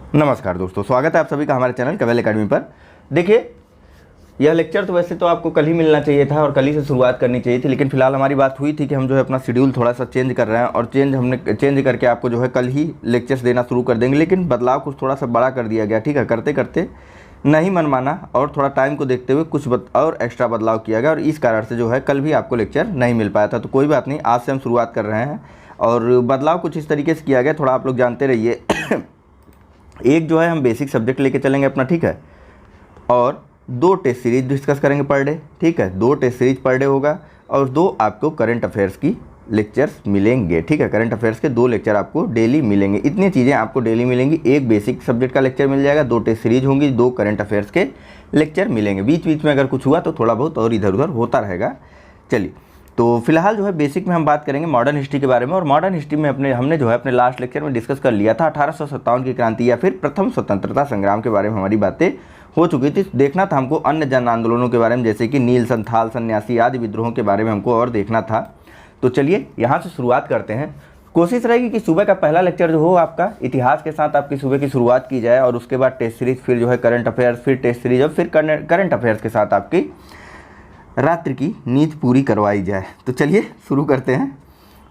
नमस्कार दोस्तों, स्वागत है आप सभी का हमारे चैनल कवेल एकेडमी पर। देखिए, यह लेक्चर तो वैसे तो आपको कल ही मिलना चाहिए था और कल ही से शुरुआत करनी चाहिए थी, लेकिन फिलहाल हमारी बात हुई थी कि हम जो है अपना शेड्यूल थोड़ा सा चेंज कर रहे हैं और हमने चेंज करके आपको जो है कल ही लेक्चर्स देना शुरू कर देंगे। लेकिन बदलाव कुछ थोड़ा सा बड़ा कर दिया गया, ठीक है। करते करते नहीं मन माना और थोड़ा टाइम को देखते हुए कुछ और एक्स्ट्रा बदलाव किया गया और इस कारण से जो है कल भी आपको लेक्चर नहीं मिल पाया था। तो कोई बात नहीं, आज से हम शुरुआत कर रहे हैं और बदलाव कुछ इस तरीके से किया गया, थोड़ा आप लोग जानते रहिए। एक जो है हम बेसिक सब्जेक्ट लेके चलेंगे अपना, ठीक है, और 2 टेस्ट सीरीज डिस्कस करेंगे पर डे, ठीक है। 2 टेस्ट सीरीज पर डे होगा और 2 आपको करंट अफेयर्स की लेक्चर्स मिलेंगे, ठीक है। करंट अफेयर्स के 2 लेक्चर आपको डेली मिलेंगे। इतनी चीज़ें आपको डेली मिलेंगी। एक बेसिक सब्जेक्ट का लेक्चर मिल जाएगा, 2 टेस्ट सीरीज होंगी, 2 करंट अफेयर्स के लेक्चर मिलेंगे। बीच बीच में अगर कुछ हुआ तो थोड़ा बहुत और इधर उधर होता रहेगा। चलिए, तो फिलहाल जो है बेसिक में हम बात करेंगे मॉडर्न हिस्ट्री के बारे में। और मॉडर्न हिस्ट्री में हमने जो है अपने लास्ट लेक्चर में डिस्कस कर लिया था 1857 की क्रांति या फिर प्रथम स्वतंत्रता संग्राम के बारे में हमारी बातें हो चुकी थी। देखना था हमको अन्य जन आंदोलनों के बारे में, जैसे कि नील, संथाल, सन्यासी आदि विद्रोहों के बारे में हमको और देखना था। तो चलिए यहाँ से शुरुआत करते हैं। कोशिश रहेगी कि सुबह का पहला लेक्चर जो हो आपका इतिहास के साथ आपकी सुबह की शुरुआत की जाए और उसके बाद टेस्ट सीरीज, फिर जो है करंट अफेयर्स, फिर टेस्ट सीरीज और फिर करंट अफेयर्स के साथ आपकी रात्रि की नींद पूरी करवाई जाए। तो चलिए शुरू करते हैं।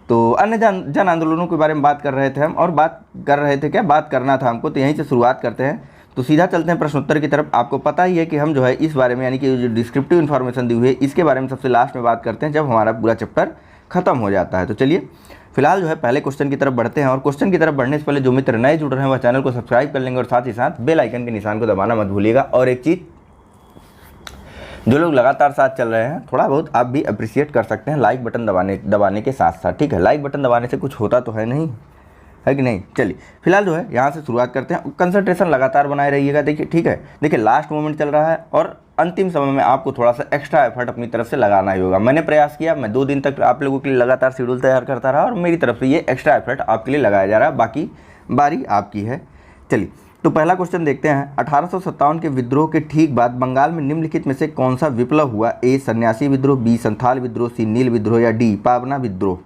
तो अन्य जन आंदोलनों के बारे में बात कर रहे थे हम, और बात कर रहे थे क्या, बात करना था हमको, तो यहीं से शुरुआत करते हैं। तो सीधा चलते हैं प्रश्नोत्तर की तरफ। आपको पता ही है कि हम जो है इस बारे में, यानी कि जो डिस्क्रिप्टिव इन्फॉर्मेशन दी हुई है, इसके बारे में सबसे लास्ट में बात करते हैं जब हमारा पूरा चैप्टर खत्म हो जाता है। तो चलिए फिलहाल जो है पहले क्वेश्चन की तरफ बढ़ते हैं। और क्वेश्चन की तरफ बढ़ने से पहले जो मित्र नए जुड़ रहे हैं वह चैनल को सब्सक्राइब कर लेंगे और साथ ही साथ बेल आइकन के निशान को दबाना मत भूलिएगा। और एक चीज़, जो लोग लगातार साथ चल रहे हैं, थोड़ा बहुत आप भी अप्रिशिएट कर सकते हैं लाइक बटन दबाने के साथ साथ, ठीक है। लाइक बटन दबाने से कुछ होता तो है नहीं, है कि नहीं। चलिए फिलहाल जो है यहाँ से शुरुआत करते हैं। कंसंट्रेशन लगातार बनाए रहिएगा, देखिए, ठीक है। देखिए लास्ट मोमेंट चल रहा है और अंतिम समय में आपको थोड़ा सा एक्स्ट्रा एफर्ट अपनी तरफ से लगाना ही होगा। मैंने प्रयास किया, मैं 2 दिन तक आप लोगों के लिए लगातार शेड्यूल तैयार करता रहा और मेरी तरफ से ये एक्स्ट्रा एफर्ट आपके लिए लगाया जा रहा है। बाकी बारी आपकी है। चलिए, तो पहला क्वेश्चन देखते हैं। 1857 के विद्रोह के ठीक बाद बंगाल में निम्नलिखित में से कौन सा विप्लव हुआ? ए सन्यासी विद्रोह, बी संथाल विद्रोह, सी नील विद्रोह या डी पावना विद्रोह।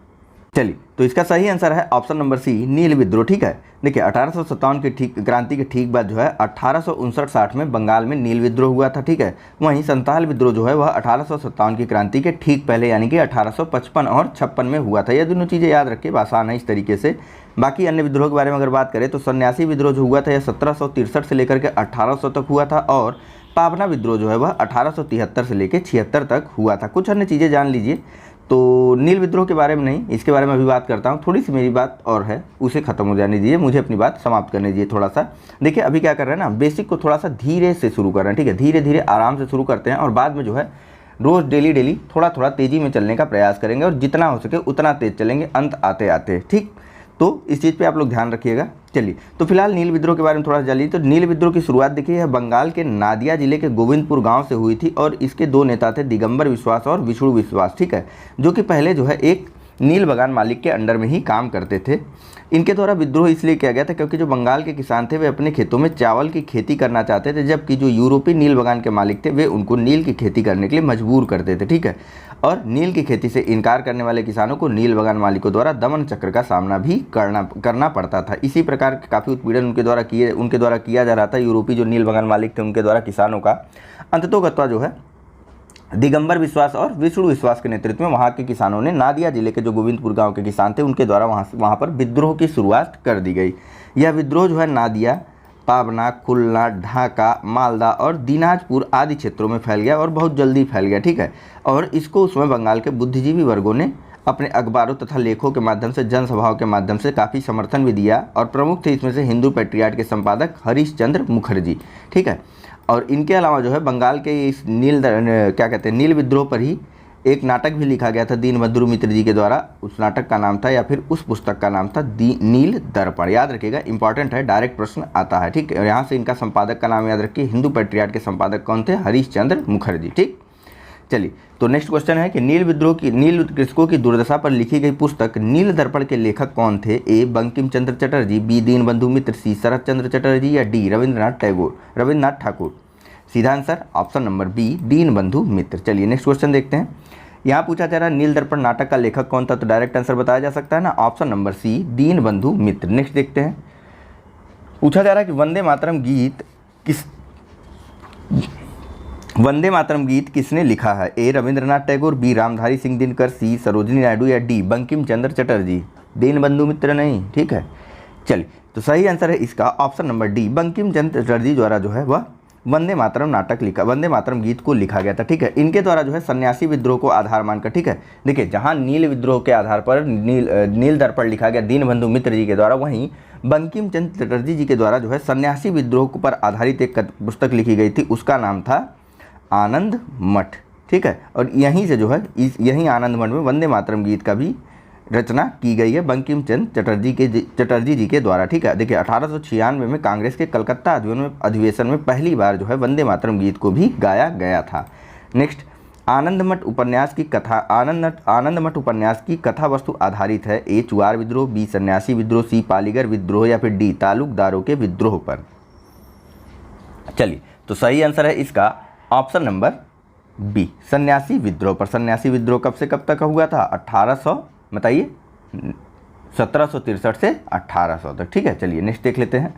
चलिए, तो इसका सही आंसर है ऑप्शन नंबर सी, नील विद्रोह, ठीक है। देखिए 1857 के क्रांति के ठीक बाद जो है 1859-60 में बंगाल में नील विद्रोह हुआ था, ठीक है। वहीं संथाल विद्रोह जो है वह 1857 की क्रांति के ठीक पहले, यानी कि 1855 और 56 में हुआ था। ये दोनों चीज़ें याद रखिए, आसान है इस तरीके से। बाकी अन्य विद्रोह के बारे में अगर बात करें तो सन्यासी विद्रोह जो हुआ था यह 1763 से लेकर के 1800 तक हुआ था और पावना विद्रोह जो है वह 1873 से लेकर 76 तक हुआ था। कुछ अन्य चीज़ें जान लीजिए। तो नील विद्रोह के बारे में नहीं, इसके बारे में अभी बात करता हूँ। थोड़ी सी मेरी बात और है, उसे खत्म हो जाने दीजिए, मुझे अपनी बात समाप्त करने दीजिए थोड़ा सा। देखिए अभी क्या कर रहे हैं ना, बेसिक को थोड़ा सा धीरे से शुरू कर रहे हैं, ठीक है। धीरे धीरे आराम से शुरू करते हैं और बाद में जो है रोज़ डेली थोड़ा थोड़ा तेज़ी में चलने का प्रयास करेंगे और जितना हो सके उतना तेज़ चलेंगे अंत आते आते, ठीक। तो इस चीज़ पे आप लोग ध्यान रखिएगा। चलिए, तो फिलहाल नील विद्रोह के बारे में थोड़ा सा जान लीजिए। तो नील विद्रोह की शुरुआत देखिए यह बंगाल के नादिया जिले के गोविंदपुर गांव से हुई थी और इसके 2 नेता थे, दिगंबर विश्वास और विष्णु विश्वास, ठीक है, जो कि पहले जो है एक नील बगान मालिक के अंडर में ही काम करते थे। इनके द्वारा विद्रोह इसलिए किया गया था क्योंकि जो बंगाल के किसान थे वे अपने खेतों में चावल की खेती करना चाहते थे, जबकि जो यूरोपीय नील बगान के मालिक थे वे उनको नील की खेती करने के लिए मजबूर करते थे, ठीक है। और नील की खेती से इनकार करने वाले किसानों को नील बगान मालिकों द्वारा दमन चक्र का सामना भी करना पड़ता था। इसी प्रकार काफ़ी उत्पीड़न उनके द्वारा किया जा रहा था। यूरोपीय जो नील बगान मालिक थे उनके द्वारा किसानों का। अंततोगत्वा जो है दिगंबर विश्वास और विष्णु विश्वास के नेतृत्व में वहाँ के किसानों ने नादिया जिले के जो गोविंदपुर गांव के किसान थे उनके द्वारा वहाँ पर विद्रोह की शुरुआत कर दी गई। यह विद्रोह जो है नादिया, पावना, खुलना, ढाका, मालदा और दिनाजपुर आदि क्षेत्रों में फैल गया और बहुत जल्दी फैल गया, ठीक है। और इसको उस समय बंगाल के बुद्धिजीवी वर्गों ने अपने अखबारों तथा लेखों के माध्यम से, जनसभाओं के माध्यम से काफ़ी समर्थन भी दिया और प्रमुख थे इसमें से हिंदू पैट्रियाट के संपादक हरीश चंद्र मुखर्जी, ठीक है। और इनके अलावा जो है बंगाल के इस नील विद्रोह पर ही एक नाटक भी लिखा गया था दीनबंधु मित्र जी के द्वारा। उस नाटक का नाम था या फिर उस पुस्तक का नाम था नील दर्पण। याद रखिएगा, इंपॉर्टेंट है, डायरेक्ट प्रश्न आता है, ठीक है। और यहाँ से इनका संपादक का नाम याद रखिए। हिंदू पैट्रियाट के संपादक कौन थे? हरीश चंद्र मुखर्जी, ठीक। चलिए, तो नेक्स्ट क्वेश्चन है कि नील कृषकों की दुर्दशा पर लिखी गई पुस्तक नील दर्पण के लेखक कौन थे? A Bankim Chandra Chatterjee, B Dinabandhu Mitra, C Sarat Chandra Chatterjee या डी रविंद्रनाथ ठाकुर। सीधा answer option number B, Dinabandhu Mitra. चलिए नेक्स्ट क्वेश्चन देखते हैं। यहाँ पूछा जा रहा है नील दर्पण नाटक का लेखक कौन था, तो डायरेक्ट आंसर बताया जा सकता है ना, ऑप्शन नंबर सी, दीनबंधु मित्र। नेक्स्ट देखते हैं। पूछा जा रहा है कि वंदे मातरम गीत किसने लिखा है? ए रविंद्रनाथ टैगोर, बी रामधारी सिंह दिनकर, सी सरोजिनी नायडू या डी बंकिम चंद्र चटर्जी? दीनबंधु मित्र नहीं, ठीक है। चलिए, तो सही आंसर है इसका option number D, Bankim Chandra Chatterjee द्वारा जो है वह वंदे मातरम नाटक लिखा, वंदे मातरम गीत को लिखा गया था, ठीक है। इनके द्वारा जो है सन्यासी विद्रोह को आधार मानकर, ठीक है, देखिए जहाँ नील विद्रोह के आधार पर नील दर्पण लिखा गया दीनबंधु मित्र जी के द्वारा, वहीं बंकिम चंद्र चटर्जी जी के द्वारा जो है सन्यासी विद्रोह पर आधारित एक पुस्तक लिखी गई थी, उसका नाम था आनंद मठ, ठीक है। और यहीं से जो है यहीं आनंद मठ में वंदे मातरम गीत का भी रचना की गई है बंकिम चंद्र चटर्जी जी के द्वारा, ठीक है। देखिए 1896 में कांग्रेस के कलकत्ता अधिवेशन में पहली बार जो है वंदे मातरम गीत को भी गाया गया था। नेक्स्ट, आनंद मठ उपन्यास की कथा वस्तु आधारित है? ए चुआर विद्रोह, बी सन्यासी विद्रोह, सी पालीगर विद्रोह या फिर डी तालुकदारों के विद्रोह पर? चलिए, तो सही आंसर है इसका ऑप्शन नंबर बी, सन्यासी विद्रोह पर। सन्यासी विद्रोह कब से कब तक हुआ था? 1763 से 1800 तक, ठीक है। चलिए नेक्स्ट देख लेते हैं।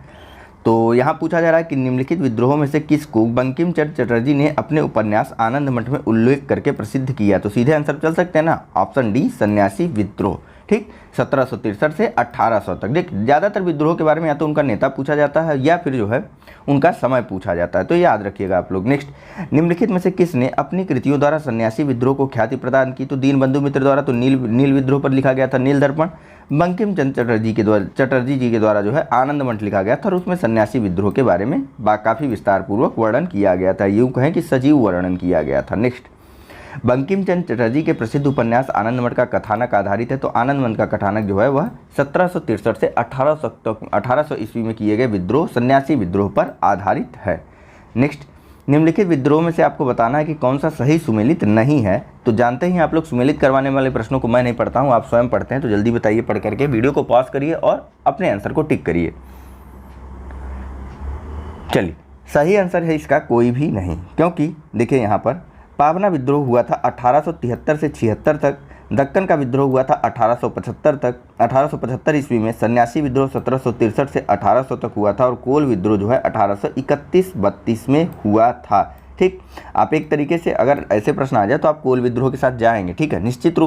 तो यहाँ पूछा जा रहा है कि निम्नलिखित विद्रोहों में से किसको बंकिम चंद्र चटर्जी ने अपने उपन्यास आनंद मठ में उल्लेख करके प्रसिद्ध किया? तो सीधे आंसर चल सकते हैं ना, ऑप्शन डी सन्यासी विद्रोह, ठीक, 1763 से 1800 तक। देख, ज़्यादातर विद्रोह के बारे में या तो उनका नेता पूछा जाता है या फिर जो है उनका समय पूछा जाता है, तो याद रखिएगा आप लोग। नेक्स्ट, निम्नलिखित में से किसने अपनी कृतियों द्वारा सन्यासी विद्रोह को ख्याति प्रदान की? तो दीनबंधु मित्र द्वारा तो नील विद्रोह पर लिखा गया था नील दर्पण, बंकिम चंद्र चटर्जी जी के द्वारा जो है आनंद मठ लिखा गया था और उसमें सन्यासी विद्रोह के बारे में काफ़ी विस्तारपूर्वक वर्णन किया गया था, यूँ कहें कि सजीव वर्णन किया गया था। नेक्स्ट, बंकिम चंद्र चटर्जी के प्रसिद्ध उपन्यास आनंद मठ का कथानक आधारित है? तो आनंद मठ का कथानक जो है वह 1763 से 1800 ईस्वी में किए गए विद्रोह, सन्यासी विद्रोह पर आधारित है। नेक्स्ट, निम्नलिखित विद्रोह में से आपको बताना है कि कौन सा सही सुमेलित नहीं है। तो जानते ही आप लोग सुमेलित करवाने वाले प्रश्नों को मैं नहीं पढ़ता हूँ, आप स्वयं पढ़ते हैं, तो जल्दी बताइए पढ़ करके, वीडियो को पॉज करिए और अपने आंसर को टिक करिए। चलिए, सही आंसर है इसका कोई भी नहीं, क्योंकि देखिए यहाँ पर पावना विद्रोह हुआ था 1873 से 76 तक, दक्कन का विद्रोह हुआ था 1875 ईस्वी में, सन्यासी विद्रोह 1763 से 1800 तक हुआ था और कोल विद्रोह जो है 1831-32 में हुआ था, ठीक। आप एक तरीके से अगर ऐसे प्रश्न आ जाए तो आप कोल विद्रोह के साथ जाएंगे, ठीक है, निश्चिंत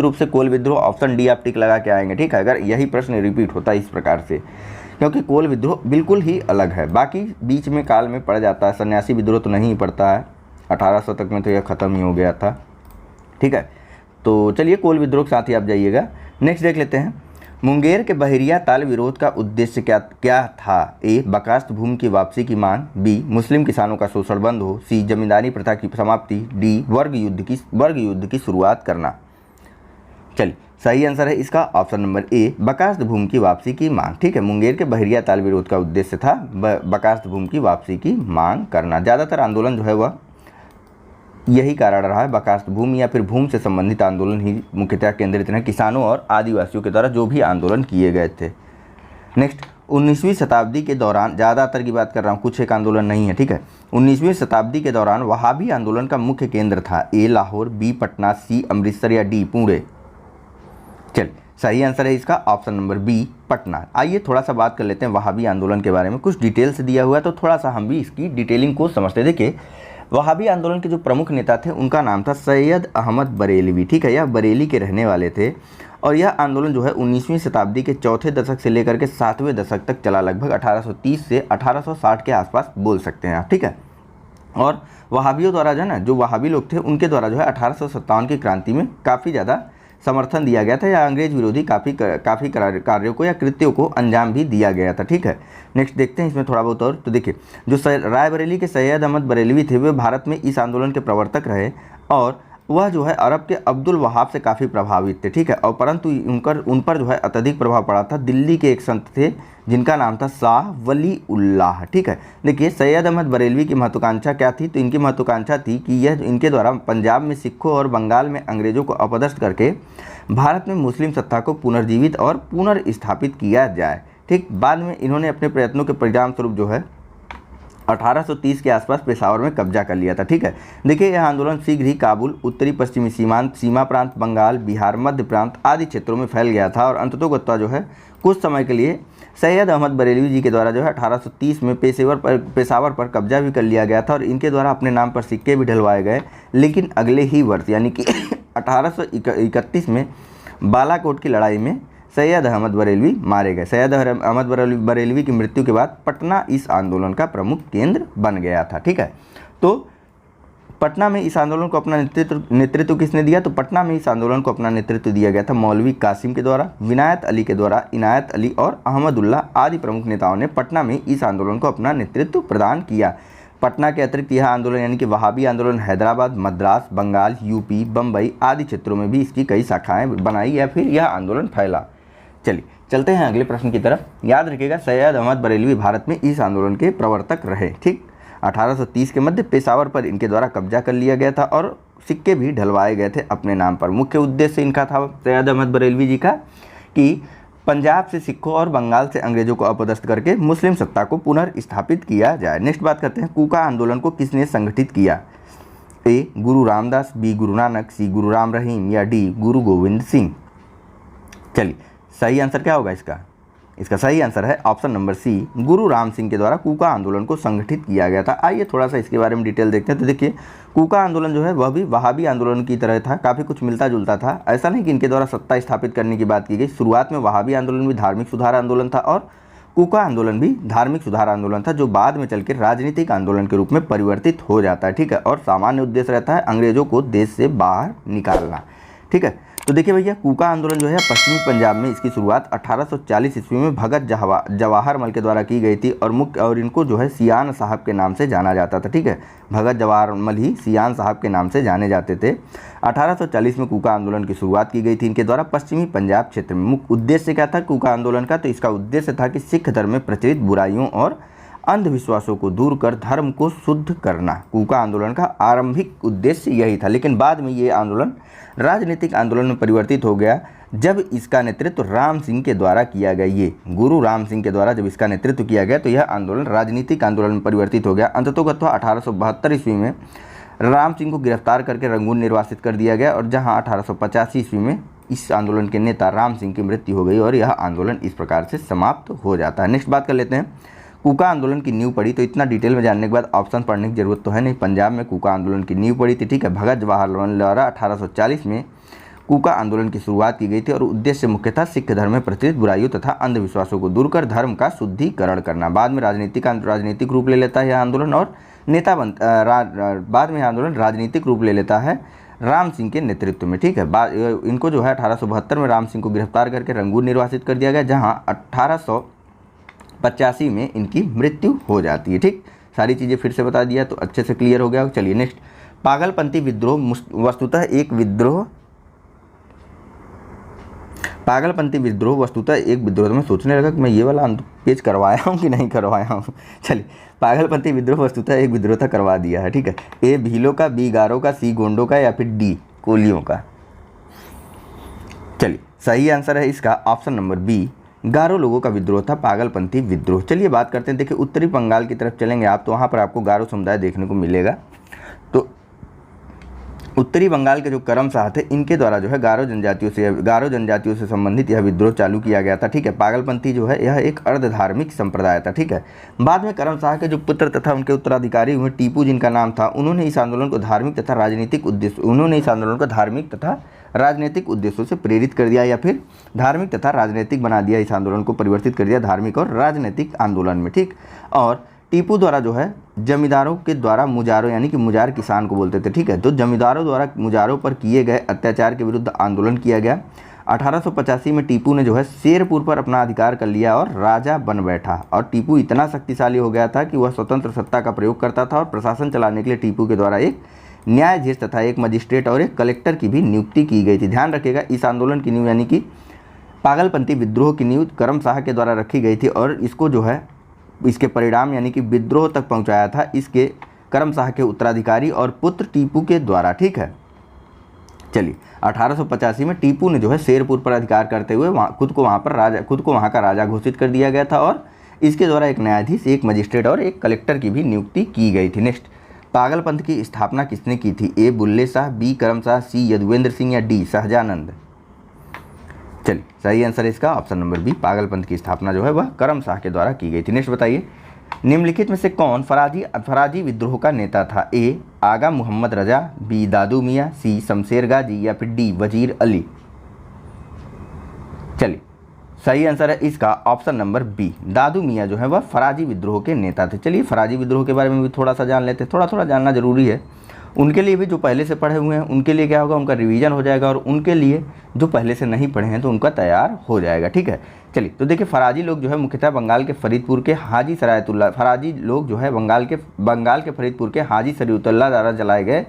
रूप से कोल विद्रोह, ऑप्शन डी आप टिक लगा के आएंगे, ठीक है, अगर यही प्रश्न रिपीट होता है इस प्रकार से, क्योंकि कोल विद्रोह बिल्कुल ही अलग है, बाकी बीच में काल में पड़ जाता है, सन्यासी विद्रोह तो नहीं पड़ता है, 1800 तक में तो यह ख़त्म ही हो गया था, ठीक है। तो चलिए कोल विद्रोह के साथ ही आप जाइएगा। नेक्स्ट देख लेते हैं, मुंगेर के बहरिया ताल विरोध का उद्देश्य क्या था? ए बकास्त भूमि की वापसी की मांग, बी मुस्लिम किसानों का शोषण बंद हो, सी जमींदारी प्रथा की समाप्ति, डी वर्ग युद्ध की शुरुआत करना। चलिए, सही आंसर है इसका ऑप्शन नंबर ए, बकास्त भूमि की वापसी की मांग, ठीक है। मुंगेर के बहरिया ताल विरोध का उद्देश्य था बकास्त भूमि की वापसी की मांग करना। ज़्यादातर आंदोलन जो है वह यही कारण रहा है, बकास्त भूमि या फिर भूमि से संबंधित आंदोलन ही मुख्यतः केंद्रित रहे, किसानों और आदिवासियों के द्वारा जो भी आंदोलन किए गए थे। नेक्स्ट, 19वीं शताब्दी के दौरान, ज़्यादातर की बात कर रहा हूँ, कुछ एक आंदोलन नहीं है, ठीक है। 19वीं शताब्दी के दौरान वहाबी आंदोलन का मुख्य केंद्र था? ए लाहौर, बी पटना, सी अमृतसर या डी पुणे? चल, सही आंसर है इसका ऑप्शन नंबर बी, पटना। आइए थोड़ा सा बात कर लेते हैं वहाबी आंदोलन के बारे में, कुछ डिटेल्स दिया हुआ है तो थोड़ा सा हम भी इसकी डिटेलिंग को समझते हैं। देखिए, वहाबी आंदोलन के जो प्रमुख नेता थे उनका नाम था सैयद अहमद बरेलवी, ठीक है, यह बरेली के रहने वाले थे और यह आंदोलन जो है 19वीं शताब्दी के चौथे दशक से लेकर के 7वें दशक तक चला, लगभग 1830 से 1860 के आसपास बोल सकते हैं आप, ठीक है। और वहाबियों द्वारा जो है ना, जो वहाबी लोग थे उनके द्वारा जो है 1857 की क्रांति में काफ़ी ज़्यादा समर्थन दिया गया था या अंग्रेज विरोधी काफ़ी कार्यों को या कृत्यों को अंजाम भी दिया गया था, ठीक है। नेक्स्ट देखते हैं इसमें थोड़ा बहुत और। तो देखिए, जो रायबरेली के सैयद अहमद बरेलवी थे वे भारत में इस आंदोलन के प्रवर्तक रहे और वह जो है अरब के अब्दुल वहाब से काफ़ी प्रभावित थे, ठीक है। और परंतु उन पर जो है अत्यधिक प्रभाव पड़ा था दिल्ली के एक संत थे जिनका नाम था शाह वली उल्लाह, ठीक है। देखिए, सैयद अहमद बरेलवी की महत्वाकांक्षा क्या थी? तो इनकी महत्वाकांक्षा थी कि यह इनके द्वारा पंजाब में सिखों और बंगाल में अंग्रेज़ों को अपदस्थ करके भारत में मुस्लिम सत्ता को पुनर्जीवित और पुनर्स्थापित किया जाए, ठीक। बाद में इन्होंने अपने प्रयत्नों के परिणाम स्वरूप जो है 1830 के आसपास पेशावर में कब्जा कर लिया था। ठीक है, देखिए यह आंदोलन शीघ्र ही काबुल, उत्तरी पश्चिमी सीमांत, सीमा प्रांत, बंगाल, बिहार, मध्य प्रांत आदि क्षेत्रों में फैल गया था और अंततोगत्वा जो है कुछ समय के लिए सैयद अहमद बरेलवी जी के द्वारा जो है 1830 में पेशावर पर कब्जा भी कर लिया गया था और इनके द्वारा अपने नाम पर सिक्के भी डलवाए गए। लेकिन अगले ही वर्ष यानी कि 1831 में बालाकोट की लड़ाई में सैयद अहमद बरेलवी मारे गए। सैयद अहमद बरेलवी की मृत्यु के बाद पटना इस आंदोलन का प्रमुख केंद्र बन गया था। ठीक है, तो पटना में इस आंदोलन को अपना नेतृत्व किसने दिया? तो पटना में इस आंदोलन को अपना नेतृत्व दिया गया था मौलवी कासिम के द्वारा, विनायत अली के द्वारा, इनायत अली और अहमदुल्ला आदि प्रमुख नेताओं ने पटना में इस आंदोलन को अपना नेतृत्व प्रदान किया। पटना के अतिरिक्त यह आंदोलन यानी कि वहाबी आंदोलन हैदराबाद, मद्रास, बंगाल, यूपी, बम्बई आदि क्षेत्रों में भी इसकी कई शाखाएं बनाई या फिर यह आंदोलन फैला। चलिए चलते हैं अगले प्रश्न की तरफ। याद रखिएगा सैयद अहमद बरेलवी भारत में इस आंदोलन के प्रवर्तक रहे। ठीक, 1830 के मध्य पेशावर पर इनके द्वारा कब्जा कर लिया गया था और सिक्के भी ढलवाए गए थे अपने नाम पर। मुख्य उद्देश्य इनका था सैयद अहमद बरेलवी जी का कि पंजाब से सिखों और बंगाल से अंग्रेजों को अपदस्थ करके मुस्लिम सत्ता को पुनर्स्थापित किया जाए। नेक्स्ट बात करते हैं, कूका आंदोलन को किसने संगठित किया? ए गुरु रामदास, बी गुरु नानक, सी गुरु राम रहीम या डी गुरु गोविंद सिंह। चलिए सही आंसर क्या होगा इसका? इसका सही आंसर है ऑप्शन नंबर सी, गुरु राम सिंह के द्वारा कूका आंदोलन को संगठित किया गया था। आइए थोड़ा सा इसके बारे में डिटेल देखते हैं। तो देखिए कूका आंदोलन जो है वह भी वहाबी आंदोलन की तरह था, काफ़ी कुछ मिलता जुलता था। ऐसा नहीं कि इनके द्वारा सत्ता स्थापित करने की बात की गई। शुरुआत में वहाबी आंदोलन भी धार्मिक सुधार आंदोलन था और कूका आंदोलन भी धार्मिक सुधार आंदोलन था, जो बाद में चलकर राजनीतिक आंदोलन के रूप में परिवर्तित हो जाता है। ठीक है, और सामान्य उद्देश्य रहता है अंग्रेजों को देश से बाहर निकालना। ठीक है, तो देखिए भैया कूका आंदोलन जो है पश्चिमी पंजाब में इसकी शुरुआत 1840 ईस्वी में भगत जवाहर मल के द्वारा की गई थी और इनको जो है सियान साहब के नाम से जाना जाता था। ठीक है, भगत जवाहर मल ही सियान साहब के नाम से जाने जाते थे। 1840 में कूका आंदोलन की शुरुआत की गई थी इनके द्वारा पश्चिमी पंजाब क्षेत्र में। मुख्य उद्देश्य क्या था कूका आंदोलन का? तो इसका उद्देश्य था कि सिख धर्म में प्रचलित बुराइयों और अंधविश्वासों को दूर कर धर्म को शुद्ध करना। कूका आंदोलन का आरंभिक उद्देश्य यही था, लेकिन बाद में ये आंदोलन राजनीतिक आंदोलन में परिवर्तित हो गया जब इसका नेतृत्व राम सिंह के द्वारा किया गया। ये गुरु राम सिंह के द्वारा जब इसका नेतृत्व किया गया तो यह आंदोलन राजनीतिक आंदोलन में परिवर्तित हो गया। अंततोगत्वा 1872 ईस्वी में राम सिंह को गिरफ्तार करके रंगून निर्वासित कर दिया गया और जहाँ 1885 ईस्वी में इस आंदोलन के नेता राम सिंह की मृत्यु हो गई और यह आंदोलन इस प्रकार से समाप्त हो जाता है। नेक्स्ट बात कर लेते हैं, कूका आंदोलन की नींव पड़ी। तो इतना डिटेल में जानने के बाद ऑप्शन पढ़ने की जरूरत तो है नहीं। पंजाब में कूका आंदोलन की नींव पड़ी थी। ठीक है, भगत जवाहर लाल द्वारा 1840 में कूका आंदोलन की शुरुआत की गई थी और उद्देश्य मुख्यतः सिख धर्म में प्रचलित बुराइयों तथा अंधविश्वासों को दूर कर धर्म का शुद्धिकरण करना। बाद में राजनीतिक रूप ले लेता है यह आंदोलन और बाद में आंदोलन राजनीतिक रूप ले लेता है राम सिंह के नेतृत्व में। ठीक है, इनको जो है 1872 में राम सिंह को गिरफ्तार करके रंगून निर्वासित कर दिया गया, जहाँ 1885 में इनकी मृत्यु हो जाती है। ठीक, सारी चीज़ें फिर से बता दिया तो अच्छे से क्लियर हो गया। चलिए नेक्स्ट, पागलपंथी विद्रोह वस्तुतः एक विद्रोह एक विद्रोह। तो मैं सोचने लगा कि मैं ये वाला पेज करवाया हूँ कि नहीं करवाया हूँ। चलिए, पागलपंथी विद्रोह वस्तुतः एक विद्रोह था, करवा दिया है। ठीक है, ए भीलों का, बी गारों का, सी गोंडों का या फिर डी कोलियों का। चलिए सही आंसर है इसका ऑप्शन नंबर बी, गारो लोगों का विद्रोह था पागलपंथी विद्रोह। चलिए बात करते हैं, देखिए उत्तरी बंगाल की तरफ चलेंगे आप तो वहाँ पर आपको गारो समुदाय देखने को मिलेगा। तो उत्तरी बंगाल के जो करम शाह थे इनके द्वारा जो है गारो जनजातियों से संबंधित यह विद्रोह चालू किया गया था। ठीक है, पागलपंथी जो है यह एक अर्ध धार्मिक संप्रदाय था। ठीक है, बाद में करम शाह के जो पुत्र तथा उनके उत्तराधिकारी हुए टीपू जिनका नाम था, उन्होंने इस आंदोलन को धार्मिक तथा राजनीतिक उद्देश्यों से प्रेरित कर दिया या फिर धार्मिक तथा राजनीतिक बना दिया। इस आंदोलन को परिवर्तित कर दिया धार्मिक और राजनीतिक आंदोलन में। ठीक, और टीपू द्वारा जो है जमींदारों के द्वारा मुजारों यानी कि मुजार किसान को बोलते थे। ठीक है, तो जमींदारों द्वारा मुजारों पर किए गए अत्याचार के विरुद्ध आंदोलन किया गया। 1885 में टीपू ने जो है शेरपुर पर अपना अधिकार कर लिया और राजा बन बैठा। और टीपू इतना शक्तिशाली हो गया था कि वह स्वतंत्र सत्ता का प्रयोग करता था और प्रशासन चलाने के लिए टीपू के द्वारा एक न्यायाधीश तथा एक मजिस्ट्रेट और एक कलेक्टर की भी नियुक्ति की गई थी। ध्यान रखिएगा, इस आंदोलन की नींव यानी कि पागलपंथी विद्रोह की नींव करम शाह के द्वारा रखी गई थी और इसको जो है इसके परिणाम यानी कि विद्रोह तक पहुंचाया था इसके करम शाह के उत्तराधिकारी और पुत्र टीपू के द्वारा। ठीक है, चलिए 1885 में टीपू ने जो है शेरपुर पर अधिकार करते हुए खुद को वहाँ का राजा घोषित कर दिया गया था और इसके द्वारा एक न्यायाधीश, एक मजिस्ट्रेट और एक कलेक्टर की भी नियुक्ति की गई थी। नेक्स्ट, पागलपंथ की स्थापना किसने की थी? ए बुल्ले शाह, बी करम शाह, सी यदुवेंद्र सिंह या डी सहजानंद। चलिए सही आंसर है इसका ऑप्शन नंबर बी, पागलपंथ की स्थापना जो है वह करम शाह के द्वारा की गई थी। नेक्स्ट बताइए, निम्नलिखित में से कौन फराजी विद्रोह का नेता था? ए आगा मोहम्मद रजा, बी दादू मियाँ, सी शमशेर गाजी या फिर डी वजीर अली। चलिए सही आंसर है इसका ऑप्शन नंबर बी, दादू मियाँ जो है वह फराजी विद्रोह के नेता थे। चलिए फराजी विद्रोह के बारे में भी थोड़ा सा जान लेते हैं, थोड़ा थोड़ा जानना जरूरी है। उनके लिए भी जो पहले से पढ़े हुए हैं उनके लिए क्या होगा, उनका रिवीजन हो जाएगा, और उनके लिए जो पहले से नहीं पढ़े हैं तो उनका तैयार हो जाएगा। ठीक है, चलिए तो देखिए, फराजी लोग जो है मुख्यतः बंगाल के फरीदपुर के हाजी सरायतुल्ला, फराजी लोग जो है बंगाल के फरीदपुर के हाजी सरायतुल्ला द्वारा जलाए गए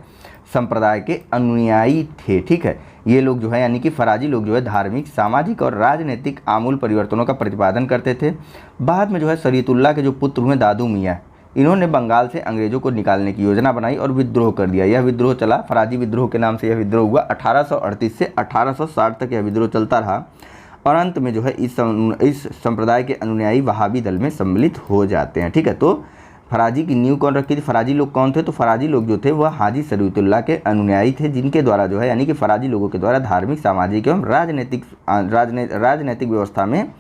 संप्रदाय के अनुयायी थे। ठीक है, ये लोग जो है यानी कि फराजी लोग जो है धार्मिक, सामाजिक और राजनीतिक आमूल परिवर्तनों का प्रतिपादन करते थे। बाद में जो है सरायतुल्ला के जो पुत्र हुए दादू मियाँ, इन्होंने बंगाल से अंग्रेजों को निकालने की योजना बनाई और विद्रोह कर दिया। यह विद्रोह चला, फराजी विद्रोह के नाम से यह विद्रोह हुआ। 1838 से 1860 तक यह विद्रोह चलता रहा और अंत में जो है इस संप्रदाय के अनुयायी वहाबी दल में सम्मिलित हो जाते हैं। ठीक है, तो फराजी की नींव कौन रखी थी? फराजी लोग कौन थे? तो फराजी लोग जो थे वह हाजी सरायतुल्ला के अनुयायी थे, जिनके द्वारा जो है यानी कि फराजी लोगों के द्वारा धार्मिक, सामाजिक एवं राजनैतिक व्यवस्था में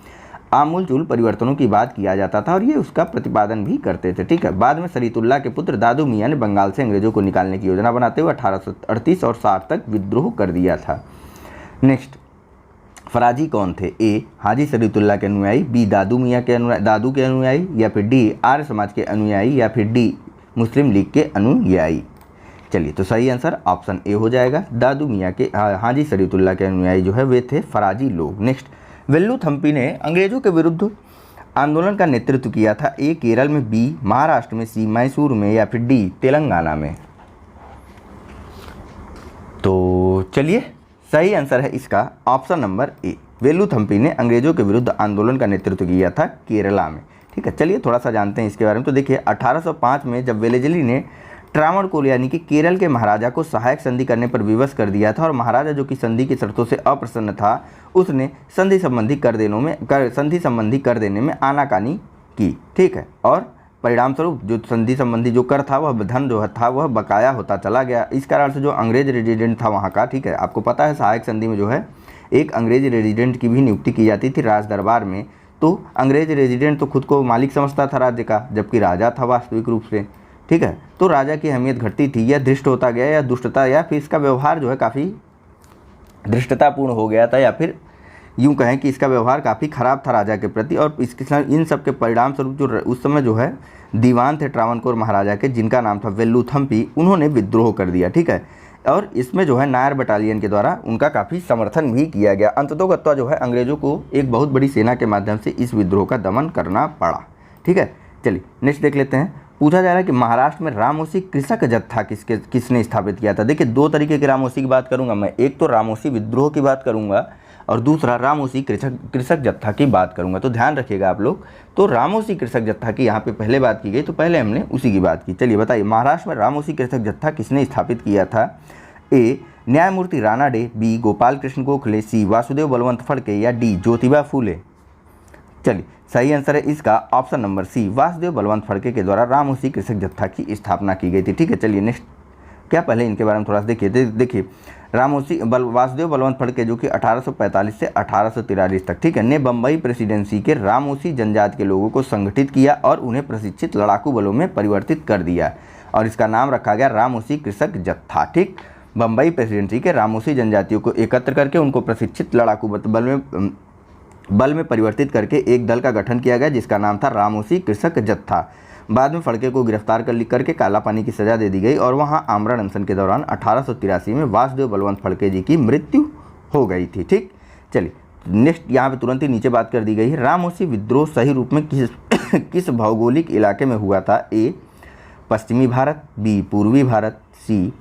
आमूल-चूल परिवर्तनों की बात किया जाता था और ये उसका प्रतिपादन भी करते थे। ठीक है, बाद में सरायतुल्ला के पुत्र दादू मियाँ ने बंगाल से अंग्रेजों को निकालने की योजना बनाते हुए 1838 और 60 तक विद्रोह कर दिया था। नेक्स्ट, फराजी कौन थे? ए हाजी सरायतुल्ला के अनुयायी, बी दादू मियाँ के दादू के अनुयायी या फिर डी आर्य समाज के अनुयायी या फिर डी मुस्लिम लीग के अनुयायी। चलिए तो सही आंसर ऑप्शन ए हो जाएगा, दादू मियाँ के हाजी सरायतुल्ला के अनुयायी जो है वे थे फराजी लोग। नेक्स्ट, वेल्लुथम्पी ने अंग्रेजों के विरुद्ध आंदोलन का नेतृत्व किया था। ए केरल में, बी महाराष्ट्र में, सी मैसूर में या फिर डी तेलंगाना में। तो चलिए सही आंसर है इसका ऑप्शन नंबर ए, वेल्लुथम्पी ने अंग्रेजों के विरुद्ध आंदोलन का नेतृत्व किया था केरला में। ठीक है, चलिए थोड़ा सा जानते हैं इसके बारे में। तो देखिए 1805 में जब वेलेजली ने ट्रावणकोर यानी कि केरल के महाराजा को सहायक संधि करने पर विवश कर दिया था और महाराजा जो कि संधि की शर्तों से अप्रसन्न था, उसने संधि संबंधी कर देने में आनाकानी की। ठीक है, और परिणाम स्वरूप जो संधि संबंधी जो कर था वह धन जो था वह बकाया होता चला गया। इस कारण से जो अंग्रेज रेजिडेंट था वहाँ का, ठीक है, आपको पता है सहायक संधि में जो है एक अंग्रेज रेजिडेंट की भी नियुक्ति की जाती थी राज दरबार में। तो अंग्रेज रेजिडेंट तो खुद को मालिक समझता था राज्य का, जबकि राजा था वास्तविक रूप से। ठीक है, तो राजा की अहमियत घटती थी, या धृष्ट होता गया, या दुष्टता, या फिर इसका व्यवहार जो है काफ़ी धृष्टतापूर्ण हो गया था, या फिर यूँ कहें कि इसका व्यवहार काफ़ी ख़राब था राजा के प्रति। और इसके इन सब के परिणाम स्वरूप जो उस समय जो है दीवान थे ट्रावणकोर महाराजा के, जिनका नाम था वेल्लुथम्पी, उन्होंने विद्रोह कर दिया। ठीक है, और इसमें जो है नायर बटालियन के द्वारा उनका काफ़ी समर्थन भी किया गया। अंततोगत्वा जो है अंग्रेज़ों को एक बहुत बड़ी सेना के माध्यम से इस विद्रोह का दमन करना पड़ा। ठीक है, चलिए नेक्स्ट देख लेते हैं। पूछा जा रहा है कि महाराष्ट्र में रामोसी कृषक जत्था किसने स्थापित किया था? देखिए दो तरीके के रामोसी की बात करूंगा मैं, एक तो रामोसी विद्रोह की बात करूंगा और दूसरा रामोसी कृषक जत्था की बात करूंगा। तो ध्यान रखिएगा आप लोग। तो रामोसी कृषक जत्था की यहाँ पे पहले बात की गई, तो पहले हमने उसी की बात की। चलिए बताइए, महाराष्ट्र में रामोसी कृषक जत्था किसने स्थापित किया था? ए न्यायमूर्ति रानाडे, बी गोपाल कृष्ण गोखले, सी वासुदेव बलवंत फड़के या डी ज्योतिबा फूले। चलिए सही आंसर है इसका option number C, Vasudev Balwant Phadke के द्वारा रामोसी कृषक जत्था की स्थापना की गई थी। ठीक है, चलिए नेक्स्ट, क्या पहले इनके बारे में थोड़ा सा देखिए। देखिए वासुदेव बलवंत फड़के जो कि 1845 से 1843 तक, ठीक है, ने बम्बई प्रेसिडेंसी के रामोसी जनजाति के लोगों को संगठित किया और उन्हें प्रशिक्षित लड़ाकू बलों में परिवर्तित कर दिया और इसका नाम रखा गया रामोसी कृषक जत्था। ठीक, बम्बई प्रेसिडेंसी के रामोसी जनजातियों को एकत्र करके उनको प्रशिक्षित लड़ाकू बल में परिवर्तित करके एक दल का गठन किया गया जिसका नाम था रामोसी कृषक जत्था। बाद में फड़के को गिरफ्तार करके काला पानी की सजा दे दी गई और वहां आमरण अनशन के दौरान 1883 में वासुदेव बलवंत फड़के जी की मृत्यु हो गई थी। ठीक, चलिए नेक्स्ट, यहाँ पे तुरंत ही नीचे बात कर दी गई है। रामोसी विद्रोह सही रूप में किस भौगोलिक इलाके में हुआ था? ए पश्चिमी भारत, बी पूर्वी भारत, सी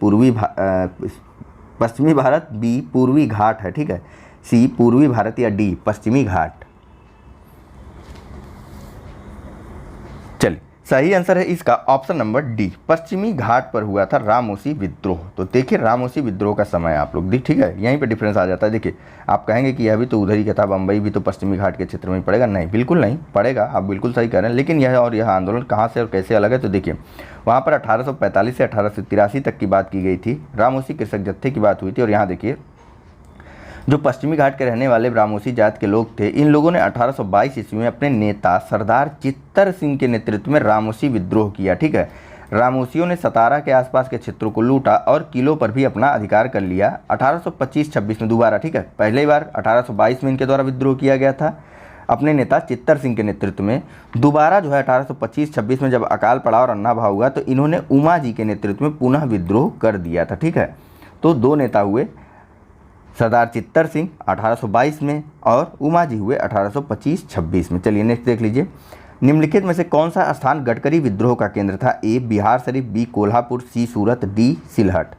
पश्चिमी भारत, बी पूर्वी घाट है। ठीक है, सी पूर्वी भारत या डी पश्चिमी घाट। चलिए सही आंसर है इसका ऑप्शन नंबर डी, पश्चिमी घाट पर हुआ था रामोसी विद्रोह। तो देखिए रामोसी विद्रोह का समय आप लोग ठीक है, यहीं पे डिफरेंस आ जाता है। देखिए आप कहेंगे कि यह भी तो उधर ही का था, बम्बई भी तो पश्चिमी घाट के क्षेत्र में ही पड़ेगा, नहीं बिल्कुल नहीं पड़ेगा, आप बिल्कुल सही कह रहे हैं। लेकिन यह और यह आंदोलन कहाँ से और कैसे अलग है, तो देखिए वहाँ पर 1845 से 1883 तक की बात की गई थी, रामोसी कृषक जत्थे की बात हुई थी। और यहाँ देखिए जो पश्चिमी घाट के रहने वाले रामोसी जात के लोग थे, इन लोगों ने 1822 ईस्वी में अपने नेता सरदार चित्तर सिंह के नेतृत्व में रामोसी विद्रोह किया। ठीक है, रामोसियों ने सतारा के आसपास के क्षेत्रों को लूटा और किलों पर भी अपना अधिकार कर लिया। 1825-26 में दोबारा, ठीक है, पहली बार 1822 में इनके द्वारा विद्रोह किया गया था अपने नेता चित्तर सिंह के नेतृत्व में। दोबारा जो है 1825-26 में जब अकाल पड़ा और अन्ना भाव हुआ तो इन्होंने उमा जी के नेतृत्व में पुनः विद्रोह कर दिया था। ठीक है, तो दो नेता हुए, सरदार चित्तर सिंह 1822 में और उमा जी हुए 1825-26 में। चलिए नेक्स्ट देख लीजिए, निम्नलिखित में से कौन सा स्थान गडकरी विद्रोह का केंद्र था? ए बिहार शरीफ, बी कोल्हापुर, सी सूरत, डी सिलहट।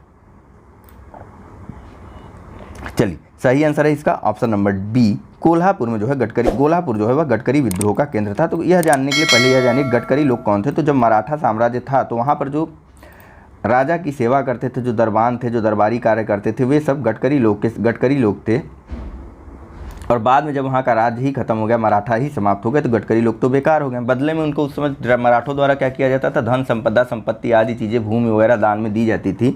चलिए सही आंसर है इसका ऑप्शन नंबर बी, कोल्हापुर में जो है गडकरी, कोल्हापुर जो है वह गडकरी विद्रोह का केंद्र था। तो यह जानने के लिए पहले यह जानिए गडकरी लोग कौन थे। तो जब मराठा साम्राज्य था तो वहाँ पर जो राजा की सेवा करते थे, जो दरबान थे, जो दरबारी कार्य करते थे, वे सब गडकरी लोग थे। और बाद में जब वहाँ का राज्य ही खत्म हो गया, मराठा ही समाप्त हो गए, तो गडकरी लोग तो बेकार हो गए। बदले में उनको उस समय मराठों द्वारा क्या किया जाता था, धन संपदा, संपत्ति आदि चीज़ें, भूमि वगैरह दान में दी जाती थी।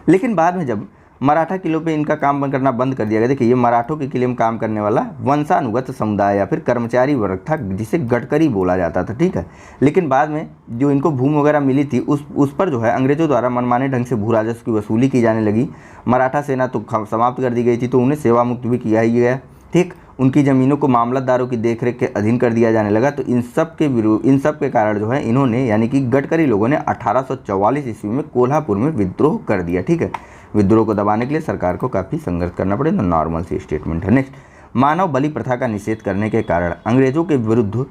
लेकिन बाद में जब मराठा किलों पे इनका काम करना बंद कर दिया गया, देखिए ये मराठों के किले में काम करने वाला वंशानुगत समुदाय या फिर कर्मचारी वर्ग था जिसे गडकरी बोला जाता था। ठीक है, लेकिन बाद में जो इनको भूमि वगैरह मिली थी उस पर जो है अंग्रेजों द्वारा मनमाने ढंग से भू राजस्व की वसूली की जाने लगी। मराठा सेना तो समाप्त कर दी गई थी, तो उन्हें सेवा मुक्त भी किया ही गया। ठीक, उनकी ज़मीनों को मामलतदारों की देखरेख के अधीन कर दिया जाने लगा। तो इन सब के कारण जो है इन्होंने यानी कि गडकरी लोगों ने 1844 ईस्वी में कोल्हापुर में विद्रोह कर दिया। ठीक है, विद्रोह को दबाने के लिए सरकार को काफ़ी संघर्ष करना पड़े, तो नॉर्मल सी स्टेटमेंट है। नेक्स्ट, मानव बलि प्रथा का निषेध करने के कारण अंग्रेजों के विरुद्ध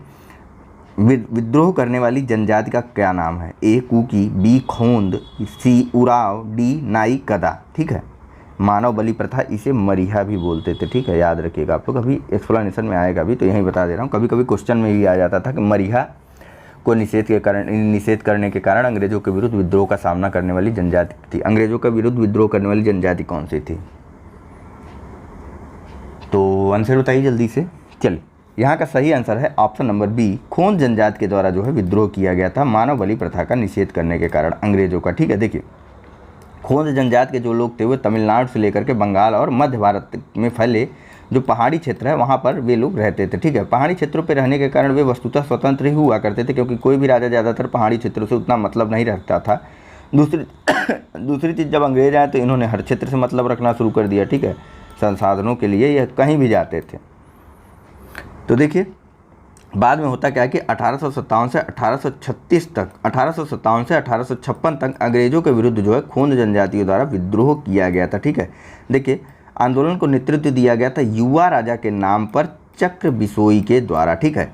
विद्रोह करने वाली जनजाति का क्या नाम है? ए कुकी, बी खोंद, सी उराव, डी नाई कदा। ठीक है, मानव बलि प्रथा, इसे मरिहा भी बोलते थे। ठीक है, याद रखिएगा आप लोग, अभी एक्सप्लेनेशन में आएगा भी, तो यहीं बता दे रहा हूँ। कभी कभी क्वेश्चन में भी आ जाता था कि मरिहा को निषेध करने के कारण अंग्रेजों के विरुद्ध विद्रोह का सामना करने वाली जनजाति थी। अंग्रेजों के विरुद्ध विद्रोह करने वाली जनजाति कौन सी थी? तो आंसर बताइए जल्दी से। चलिए, यहाँ का सही आंसर है ऑप्शन नंबर बी, खोंद जनजाति के द्वारा जो है विद्रोह किया गया था मानव बलि प्रथा का निषेध करने के कारण अंग्रेजों का। ठीक है, देखिए खोंद जनजाति के जो लोग थे वो तमिलनाडु से लेकर के बंगाल और मध्य भारत में फैले जो पहाड़ी क्षेत्र है वहाँ पर वे लोग रहते थे। ठीक है, पहाड़ी क्षेत्रों पर रहने के कारण वे वस्तुतः स्वतंत्र ही हुआ करते थे, क्योंकि कोई भी राजा ज़्यादातर पहाड़ी क्षेत्रों से उतना मतलब नहीं रखता था। दूसरी चीज़, जब अंग्रेज आए तो इन्होंने हर क्षेत्र से मतलब रखना शुरू कर दिया। ठीक है, संसाधनों के लिए यह कहीं भी जाते थे। तो देखिए बाद में होता क्या है कि 1857 से 1856 तक, 1857 से 1856 तक अंग्रेजों के विरुद्ध जो है खोंद जनजातियों द्वारा विद्रोह किया गया था। ठीक है, देखिए आंदोलन को नेतृत्व दिया गया था युवा राजा के नाम पर चक्र बिसोई के द्वारा। ठीक है,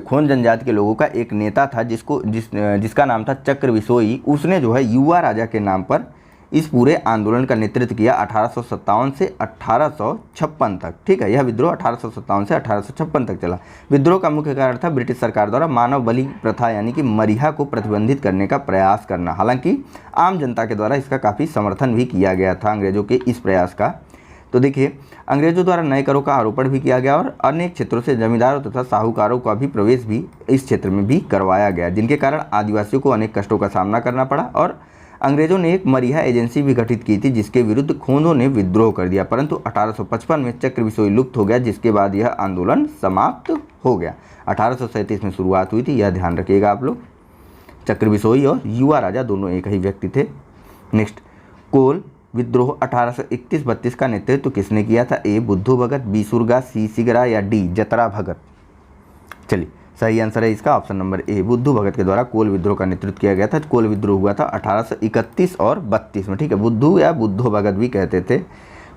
खोंद जनजाति के लोगों का एक नेता था जिसका नाम था चक्र बिसोई। उसने जो है युवा राजा के नाम पर इस पूरे आंदोलन का नेतृत्व किया 1857 से 1856 तक। ठीक है, यह विद्रोह 1857 से 1856 तक चला। विद्रोह का मुख्य कारण था ब्रिटिश सरकार द्वारा मानव बलि प्रथा यानी कि मरिहा को प्रतिबंधित करने का प्रयास करना। हालांकि आम जनता के द्वारा इसका काफ़ी समर्थन भी किया गया था अंग्रेजों के इस प्रयास का। तो देखिए अंग्रेजों द्वारा नए करों का आरोपण भी किया गया और अनेक क्षेत्रों से जमींदारों तथा साहूकारों का भी प्रवेश भी इस क्षेत्र में भी करवाया गया, जिनके कारण आदिवासियों को अनेक कष्टों का सामना करना पड़ा। और अंग्रेजों ने एक मरिहा एजेंसी भी गठित की थी जिसके विरुद्ध खोंदों ने विद्रोह कर दिया, परंतु 1855 में चक्र बिसोई लुप्त हो गया, जिसके बाद यह आंदोलन समाप्त हो गया। 1837 में शुरुआत हुई थी, यह ध्यान रखिएगा आप लोग। चक्र बिसोई और युवा राजा दोनों एक ही व्यक्ति थे। नेक्स्ट, कोल विद्रोह 1831-32 का नेतृत्व किसने किया था? ए बुद्धू भगत, बी सुरगा, सी सिगरा या डी जतरा भगत। चलिए सही आंसर है इसका ऑप्शन नंबर ए, बुद्धू भगत के द्वारा कोल विद्रोह का नेतृत्व किया गया था। कोल विद्रोह हुआ था 1831 और 32 में। ठीक है, बुद्धू या बुद्धो भगत भी कहते थे।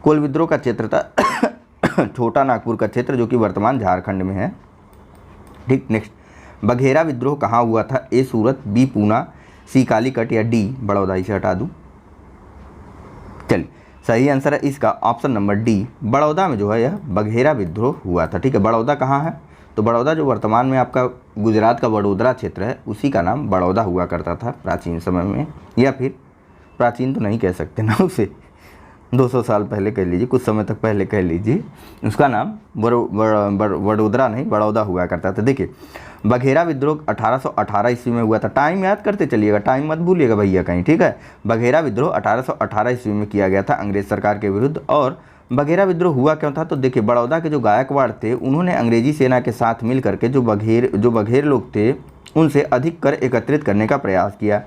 कोल विद्रोह का क्षेत्र था छोटा नागपुर का क्षेत्र, जो कि वर्तमान झारखंड में है। ठीक, नेक्स्ट, बघेरा विद्रोह कहाँ हुआ था? ए सूरत, बी पूना, सी कालीकट या डी बड़ौदा। इसे हटा दूँ। चलिए सही आंसर है इसका ऑप्शन नंबर डी, बड़ौदा में जो है यह बघेरा विद्रोह हुआ था। ठीक है, बड़ौदा कहाँ है? तो बड़ौदा जो वर्तमान में आपका गुजरात का वडोदरा क्षेत्र है, उसी का नाम बड़ौदा हुआ करता था प्राचीन समय में, या फिर प्राचीन तो नहीं कह सकते ना, उसे 200 साल पहले कह लीजिए, कुछ समय तक पहले कह लीजिए, उसका नाम वडोदरा नहीं बड़ौदा हुआ करता था। देखिए बघेरा विद्रोह 1818 ईस्वी में हुआ था। टाइम याद करते चलिएगा, टाइम मत भूलिएगा भैया कहीं, ठीक है। बघेरा विद्रोह 1818 ईस्वी में किया गया था अंग्रेज सरकार के विरुद्ध। और बघेरा विद्रोह हुआ क्यों था, तो देखिए बड़ौदा के जो गायकवाड़ थे उन्होंने अंग्रेजी सेना के साथ मिल करके जो बघेर लोग थे उनसे अधिक कर एकत्रित करने का प्रयास किया।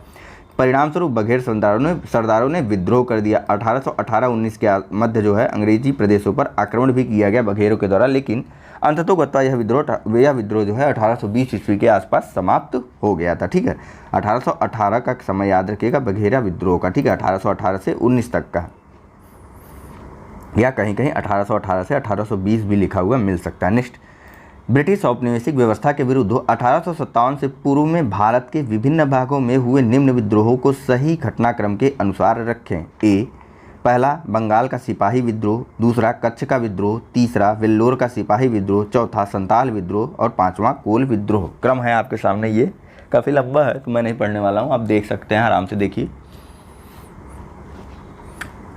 परिणामस्वरूप बघेर सरदारों ने विद्रोह कर दिया। 1818-19 के मध्य जो है अंग्रेजी प्रदेशों पर आक्रमण भी किया गया बघेरों के द्वारा, लेकिन अंततोगत्वा यह विद्रोह जो है 1820 ईस्वी के आसपास समाप्त हो गया था, ठीक है। 1818 का समय याद रखिएगा बघेरा विद्रोह का, ठीक है, 1818 से 19 तक का, या कहीं कहीं 1818 से 1820 भी लिखा हुआ मिल सकता है। नेक्स्ट, ब्रिटिश औपनिवेशिक व्यवस्था के विरुद्ध 1857 से पूर्व में भारत के विभिन्न भागों में हुए निम्न विद्रोहों को सही घटनाक्रम के अनुसार रखें। ए, पहला बंगाल का सिपाही विद्रोह, दूसरा कच्छ का विद्रोह, तीसरा वेल्लोर का सिपाही विद्रोह, चौथा संताल विद्रोह और पांचवा कोल विद्रोह। क्रम है आपके सामने, ये काफ़ी लंबा है तो मैं नहीं पढ़ने वाला हूँ, आप देख सकते हैं, आराम से देखिए।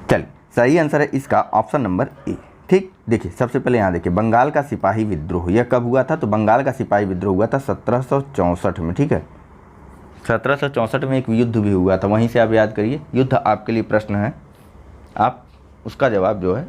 चलिए सही आंसर है इसका ऑप्शन नंबर ए, ठीक। देखिए सबसे पहले यहाँ देखिए बंगाल का सिपाही विद्रोह, यह कब हुआ था, तो बंगाल का सिपाही विद्रोह हुआ था 1764 में, ठीक है। 1764 में एक युद्ध भी हुआ था, वहीं से आप याद करिए। युद्ध आपके लिए प्रश्न है, आप उसका जवाब जो है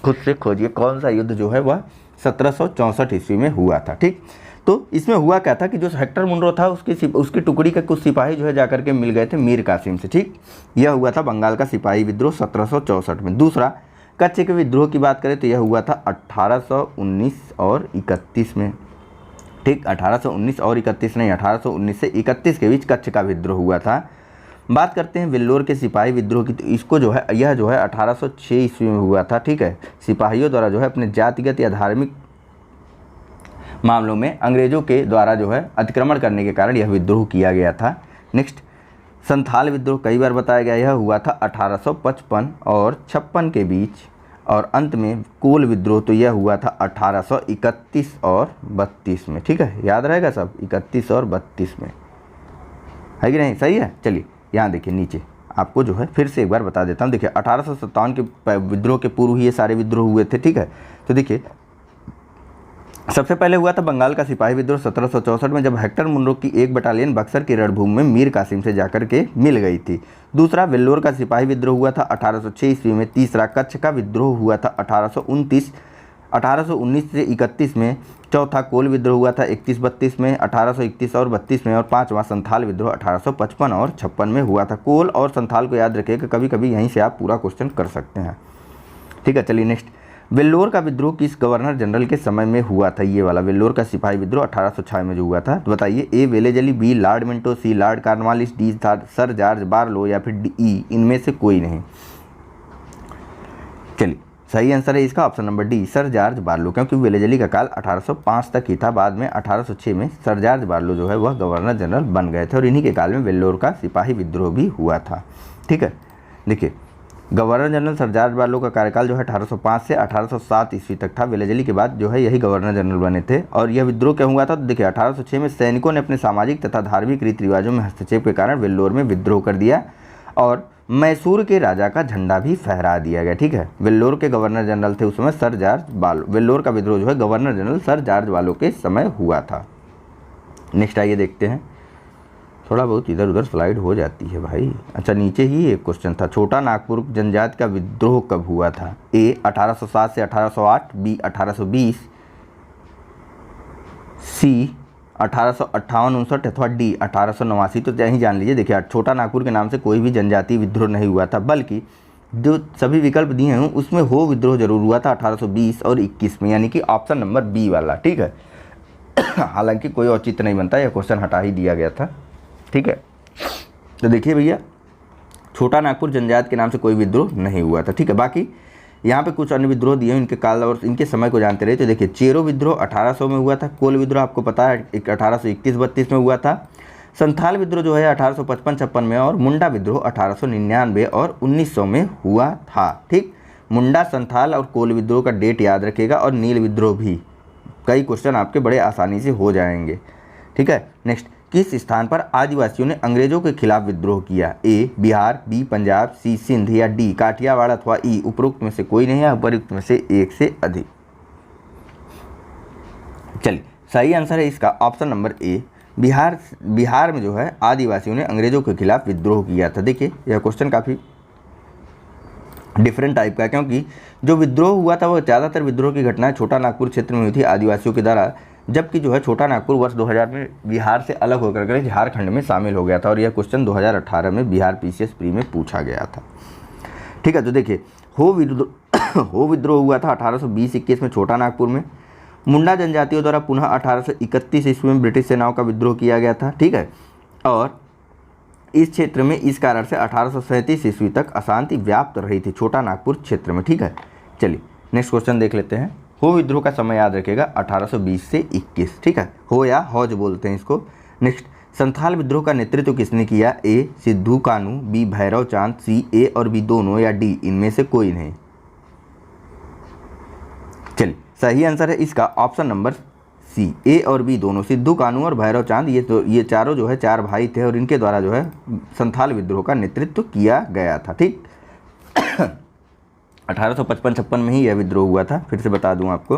खुद से खोजिए, कौन सा युद्ध जो है वह 1764 ईस्वी में हुआ था, ठीक। तो इसमें हुआ क्या था कि जो हेक्टर मुनरो था उसकी टुकड़ी के कुछ सिपाही जो है जाकर के मिल गए थे मीर कासिम से, ठीक। यह हुआ था बंगाल का सिपाही विद्रोह 1764 में। दूसरा कच्छ के विद्रोह की बात करें तो यह हुआ था 1819 और 31 में, ठीक। 1819 और 31 नहीं, 1819 से 31 के बीच कच्छ का विद्रोह हुआ था। बात करते हैं वेल्लोर के सिपाही विद्रोह की, तो इसको जो है यह जो है 1806 ईस्वी में हुआ था, ठीक है। सिपाहियों द्वारा जो है अपने जातिगत या धार्मिक मामलों में अंग्रेजों के द्वारा जो है अतिक्रमण करने के कारण यह विद्रोह किया गया था। नेक्स्ट, संथाल विद्रोह कई बार बताया गया, यह हुआ था 1855 और 56 के बीच। और अंत में कोल विद्रोह, तो यह हुआ था 1831 और 32 में, ठीक है। याद रहेगा सब, 31 और 32 में, है कि नहीं, सही है। चलिए यहाँ देखिए नीचे आपको जो है फिर से एक बार बता देता हूँ। देखिए 1857 के विद्रोह के पूर्व ही ये सारे विद्रोह हुए थे, ठीक है। तो देखिए सबसे पहले हुआ था बंगाल का सिपाही विद्रोह 1764 में, जब हेक्टर मुनरो की एक बटालियन बक्सर की रणभूमि में मीर कासिम से जाकर के मिल गई थी। दूसरा वेल्लोर का सिपाही विद्रोह हुआ था 1806 ईस्वी में। तीसरा कच्छ का विद्रोह हुआ था 1819 से 31 में। चौथा कोल विद्रोह हुआ था 31-32 में, 1831 और 32 में। और पांचवा संथाल विद्रोह 1855 और 56 में हुआ था। कोल और संथाल को याद रखिए कि कभी कभी यहीं से आप पूरा क्वेश्चन कर सकते हैं, ठीक है। चलिए नेक्स्ट, वेल्लोर का विद्रोह किस गवर्नर जनरल के समय में हुआ था, ये वाला वेल्लोर का सिपाही विद्रोह 1806 में जो हुआ था। तो बताइए, A Wellesley, B Lord Minto, C Lord Cornwallis, D Sir George Barlow या फिर डी इनमें से कोई नहीं। चलिए सही आंसर है इसका option number D, Sir George Barlow, क्योंकि वेलेजली का काल 1805 तक ही था। बाद में 1806 में सर जॉर्ज बारलो जो है वह गवर्नर जनरल बन गए थे और इन्हीं के काल में वेल्लोर का सिपाही विद्रोह भी हुआ था, ठीक है। देखिए गवर्नर जनरल सर जॉर्ज बारलो का कार्यकाल जो है 1805 से 1807 ईस्वी तक था। वेलेजली के बाद जो है यही गवर्नर जनरल बने थे। और यह विद्रोह क्या हुआ था, तो देखिए 1806 में सैनिकों ने अपने सामाजिक तथा धार्मिक रीति रिवाजों में हस्तक्षेप के कारण वेल्लोर में विद्रोह कर दिया और मैसूर के राजा का झंडा भी फहरा दिया गया, ठीक है। वेल्लोर के गवर्नर जनरल थे उस समय सर जॉर्ज बारलो। वेल्लोर का विद्रोह जो है गवर्नर जनरल सर जॉर्ज बारलो के समय हुआ था। नेक्स्ट आइए देखते हैं, थोड़ा बहुत इधर उधर स्लाइड हो जाती है भाई। अच्छा नीचे ही एक क्वेश्चन था, छोटा नागपुर जनजाति का विद्रोह कब हुआ था। ए 1807 से 1808, बी 1820, सी 1858-59 अथवा डी 1889। तो यही जान लीजिए। देखिए छोटा नागपुर के नाम से कोई भी जनजातीय विद्रोह नहीं हुआ था, बल्कि जो सभी विकल्प दिए हैं उसमें हो विद्रोह जरूर हुआ था 1820 और 21 में, यानी कि ऑप्शन नंबर बी वाला, ठीक है। हालांकि कोई औचित्य नहीं बनता, यह क्वेश्चन हटा ही दिया गया था, ठीक है। तो देखिए भैया छोटा नागपुर जनजाति के नाम से कोई विद्रोह नहीं हुआ था, ठीक है। बाकी यहाँ पे कुछ अन्य विद्रोह दिए इनके काल और इनके समय को जानते रहे। तो देखिए चेरो विद्रोह 1800 में हुआ था। कोल विद्रोह आपको पता है 1831-32 में हुआ था। संथाल विद्रोह जो है 1855-56 में और मुंडा विद्रोह 1899 और 1900 में हुआ था, ठीक। मुंडा, संथाल और कोल विद्रोह का डेट याद रखिएगा और नील विद्रोह भी कई क्वेश्चन आपके बड़े आसानी से हो जाएंगे। ठीक है, नेक्स्ट, किस स्थान पर आदिवासियों ने अंग्रेजों के खिलाफ विद्रोह किया? ए बिहार, बी पंजाब, सी सिंध या डी काठियावाड़ अथवा ई उपरोक्त में से कोई नहीं या उपरोक्त में से एक से अधिक। चलिए, सही आंसर है इसका ऑप्शन नंबर ए, बिहार में जो है आदिवासियों ने अंग्रेजों के खिलाफ विद्रोह किया था। देखिए यह क्वेश्चन काफ़ी डिफरेंट टाइप का, क्योंकि जो विद्रोह हुआ था वो ज़्यादातर विद्रोह की घटनाएं छोटा नागपुर क्षेत्र में हुई थी आदिवासियों के द्वारा, जबकि जो है छोटा नागपुर वर्ष 2000 में बिहार से अलग होकर के झारखंड में शामिल हो गया था और यह क्वेश्चन 2018 में बिहार पीसीएस प्री में पूछा गया था। ठीक है, तो देखिए हो विद्रोह हुआ था 1820-21 में छोटा नागपुर में। मुंडा जनजातियों द्वारा पुनः 1831 ईस्वी में ब्रिटिश सेनाओं का विद्रोह किया गया था। ठीक है, और इस क्षेत्र में इस कारण से 1837 ईस्वी तक अशांति व्याप्त रही थी छोटा नागपुर क्षेत्र में। ठीक है, चलिए नेक्स्ट क्वेश्चन देख लेते हैं। हो विद्रोह का समय याद रखिएगा 1820 से 21। ठीक है, हो या हौज बोलते हैं इसको। नेक्स्ट, संथाल विद्रोह का नेतृत्व किसने किया? ए सिद्धू कानू, बी भैरव चांद, सी ए और बी दोनों या डी इनमें से कोई नहीं। चलिए, सही आंसर है इसका ऑप्शन नंबर सी, ए और बी दोनों। सिद्धू कानू और भैरव चांद ये चारों जो है चार भाई थे और इनके द्वारा जो है संथाल विद्रोह का नेतृत्व किया गया था। ठीक 1855-56 में ही यह विद्रोह हुआ था। फिर से बता दूं आपको,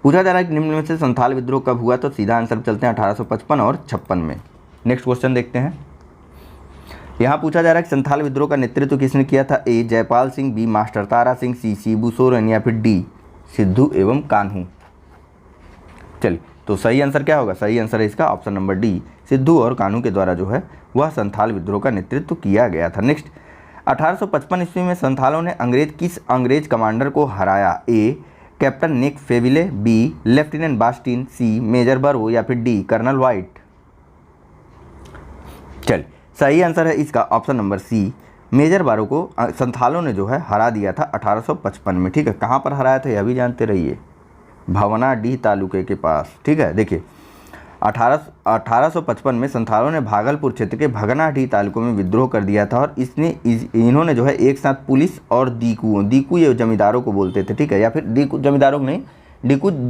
पूछा जा रहा है कि निम्न में से संथाल विद्रोह कब हुआ, तो सीधा आंसर चलते हैं 1855 और 56 में। नेक्स्ट क्वेश्चन देखते हैं। यहाँ पूछा जा रहा है कि संथाल विद्रोह का नेतृत्व किसने किया था? ए जयपाल सिंह, बी मास्टर तारा सिंह, सी शिबू सोरेन या फिर डी सिद्धू एवं कान्हू। चलिए, तो सही आंसर क्या होगा? सही आंसर है इसका ऑप्शन नंबर डी, सिद्धू और कान्हू के द्वारा जो है वह संथाल विद्रोह का नेतृत्व किया गया था। नेक्स्ट, 1855 ईस्वी में संथालों ने किस अंग्रेज कमांडर को हराया? A Captain Nick Faville, B Lieutenant Bastin, C Major Burrow या फिर डी कर्नल वाइट। चलिए, सही आंसर है इसका ऑप्शन नंबर सी, मेजर बारो को संथालों ने जो है हरा दिया था 1855 में। ठीक है, कहाँ पर हराया था यह भी जानते रहिए, भवनाडीह तालुके के पास। ठीक है, देखिए 1855 में संथालों ने भागलपुर क्षेत्र के भगनाडीह तालुकों में विद्रोह कर दिया था और इन्होंने जो है एक साथ पुलिस और दीकू ये जमींदारों को बोलते थे। ठीक है, या फिर दीकू जमींदारों को नहीं,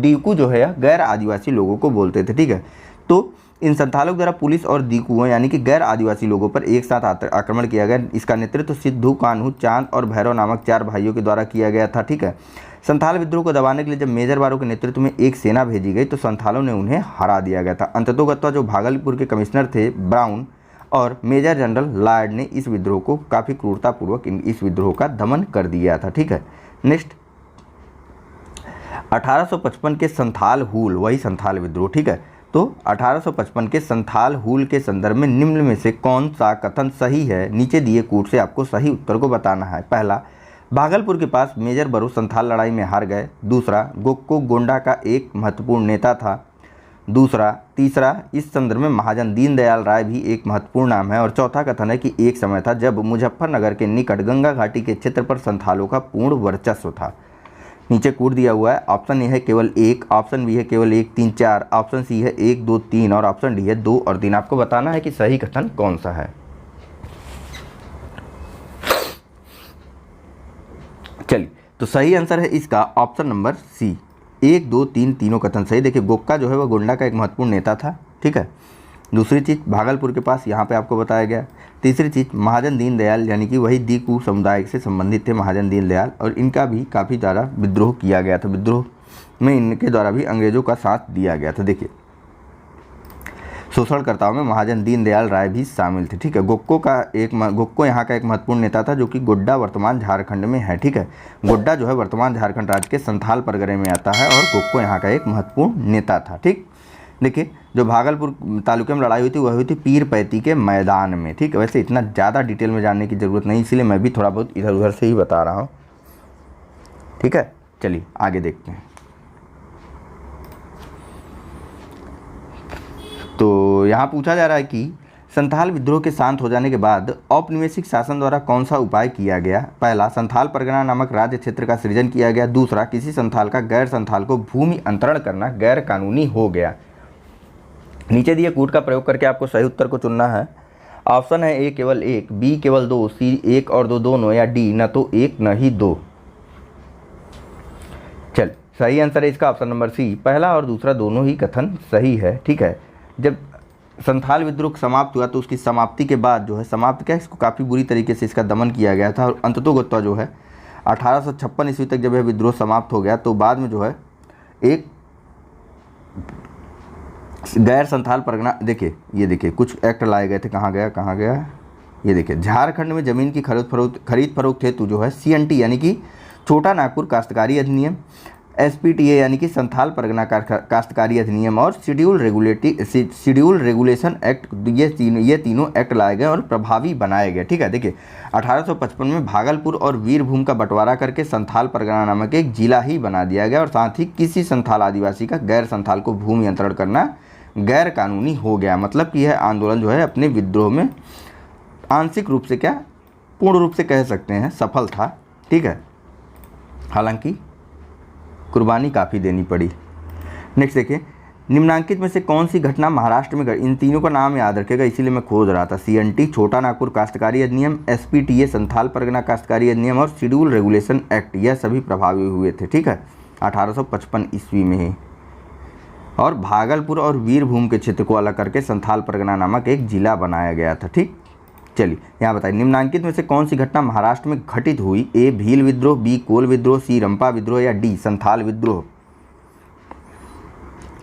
दीकू जो है गैर आदिवासी लोगों को बोलते थे। ठीक है, तो इन संथालों द्वारा पुलिस और दीकुओं यानी कि गैर आदिवासी लोगों पर एक साथ आक्रमण किया गया। इसका नेतृत्व सिद्धू, कान्हू, चांद और भैरव नामक चार भाइयों के द्वारा किया गया था। ठीक है, संथाल विद्रोह को दबाने के लिए जब मेजर बारो के नेतृत्व में एक सेना भेजी गई तो संथालों ने उन्हें हरा दिया गया था। अंततोगत्वा जो भागलपुर के कमिश्नर थे ब्राउन और मेजर जनरल लॉर्ड ने इस विद्रोह को काफ़ी क्रूरतापूर्वक इस विद्रोह का दमन कर दिया था। ठीक है, नेक्स्ट 1855 के संथाल हूल, वही संथाल विद्रोह। ठीक है, तो 1855 के संथाल हूल के संदर्भ में निम्न में से कौन सा कथन सही है? नीचे दिए कूट से आपको सही उत्तर को बताना है। पहला, भागलपुर के पास मेजर बरो संथाल लड़ाई में हार गए। दूसरा, गोक्को गोंडा का एक महत्वपूर्ण नेता था। तीसरा, इस संदर्भ में महाजन दीनदयाल राय भी एक महत्वपूर्ण नाम है। और चौथा कथन है कि एक समय था जब मुजफ्फरनगर के निकट गंगा घाटी के क्षेत्र पर संथालों का पूर्ण वर्चस्व था। नीचे कूट दिया हुआ है, ऑप्शन ए है केवल एक, ऑप्शन बी है केवल 1, 3, 4, ऑप्शन सी है 1, 2, 3 और ऑप्शन डी है 2 और 3। आपको बताना है कि सही कथन कौन सा है। चलिए, तो सही आंसर है इसका ऑप्शन नंबर सी, 1, 2, 3 तीनों कथन सही। देखिए गोक्का जो है वह गोंडा का एक महत्वपूर्ण नेता था। ठीक है, दूसरी चीज़ भागलपुर के पास यहाँ पे आपको बताया गया। तीसरी चीज़ महाजन दीनदयाल यानी कि वही दीकू समुदाय से संबंधित थे महाजन दीनदयाल और इनका भी काफ़ी ज़्यादा विद्रोह किया गया था। विद्रोह में इनके द्वारा भी अंग्रेज़ों का साथ दिया गया था। देखिए शोषणकर्ताओं में महाजन दीनदयाल राय भी शामिल थे। ठीक है, गोक्को यहाँ का एक महत्वपूर्ण नेता था जो कि गोड्डा वर्तमान झारखंड में है। ठीक है, गोड्डा जो है वर्तमान झारखंड राज्य के संथाल परगने में आता है और गोक्को यहाँ का एक महत्वपूर्ण नेता था। ठीक, देखिए जो भागलपुर तालुके में लड़ाई हुई थी वह हुई थी पीर पैती के मैदान में। ठीक है, वैसे इतना ज़्यादा डिटेल में जानने की ज़रूरत नहीं, इसलिए मैं भी थोड़ा बहुत इधर उधर से ही बता रहा हूँ। ठीक है, चलिए आगे देखते हैं। तो यहाँ पूछा जा रहा है कि संथाल विद्रोह के शांत हो जाने के बाद औपनिवेशिक शासन द्वारा कौन सा उपाय किया गया? पहला, संथाल परगना नामक राज्य क्षेत्र का सृजन किया गया। दूसरा, किसी संथाल का गैर संथाल को भूमि अंतरण करना गैर कानूनी हो गया। नीचे दिए कूट का प्रयोग करके आपको सही उत्तर को चुनना है। ऑप्शन है ए केवल 1, बी केवल 2, सी 1 और 2 दोनों या डी न तो 1 न ही 2। चल सही आंसर है इसका ऑप्शन नंबर सी। पहला और दूसरा दोनों ही कथन सही है। ठीक है, जब संथाल विद्रोह समाप्त हुआ तो उसकी समाप्ति के बाद जो है, समाप्त क्या, इसको काफ़ी बुरी तरीके से इसका दमन किया गया था और अंततोगत्वा जो है 1856 ईस्वी तक जब यह विद्रोह समाप्त हो गया तो बाद में जो है एक गैर संथाल परगना, देखिए ये देखिए कुछ एक्ट लाए गए थे, कहाँ गया, ये देखिए झारखंड में ज़मीन की खरीद फरोख्त हेतु जो है CNT यानी कि छोटा नागपुर काश्तकारी अधिनियम, SPTA यानी कि संथाल परगना काश्तकारी अधिनियम और शेड्यूल रेगुलेशन एक्ट, ये तीनों एक्ट लाए गए और प्रभावी बनाए गए। ठीक है, देखिए 1855 में भागलपुर और वीरभूम का बंटवारा करके संथाल परगना नामक एक जिला ही बना दिया गया और साथ ही किसी संथाल आदिवासी का गैर संथाल को भूमि अंतरण करना गैर कानूनी हो गया। मतलब कि यह आंदोलन जो है अपने विद्रोह में आंशिक रूप से क्या, पूर्ण रूप से कह सकते हैं सफल था। ठीक है, हालांकि कुर्बानी काफ़ी देनी पड़ी। नेक्स्ट देखिए, निम्नांकित में से कौन सी घटना महाराष्ट्र में इन तीनों का नाम याद रखेगा, इसीलिए मैं खोज रहा था। CNT छोटा नागपुर काश्तकारी अधिनियम, SPTA संथाल परगना काश्तकारी अधिनियम और शेड्यूल रेगुलेशन एक्ट, यह सभी प्रभावी हुए थे। ठीक है, 1855 ईस्वी में ही। और भागलपुर और वीरभूम के क्षेत्र को अलग करके संथाल परगना नामक एक जिला बनाया गया था। ठीक, चलिए यहाँ बताइए, निम्नांकित में से कौन सी घटना महाराष्ट्र में घटित हुई? A भील विद्रोह, B कोल विद्रोह, C रंपा विद्रोह या D संथाल विद्रोह?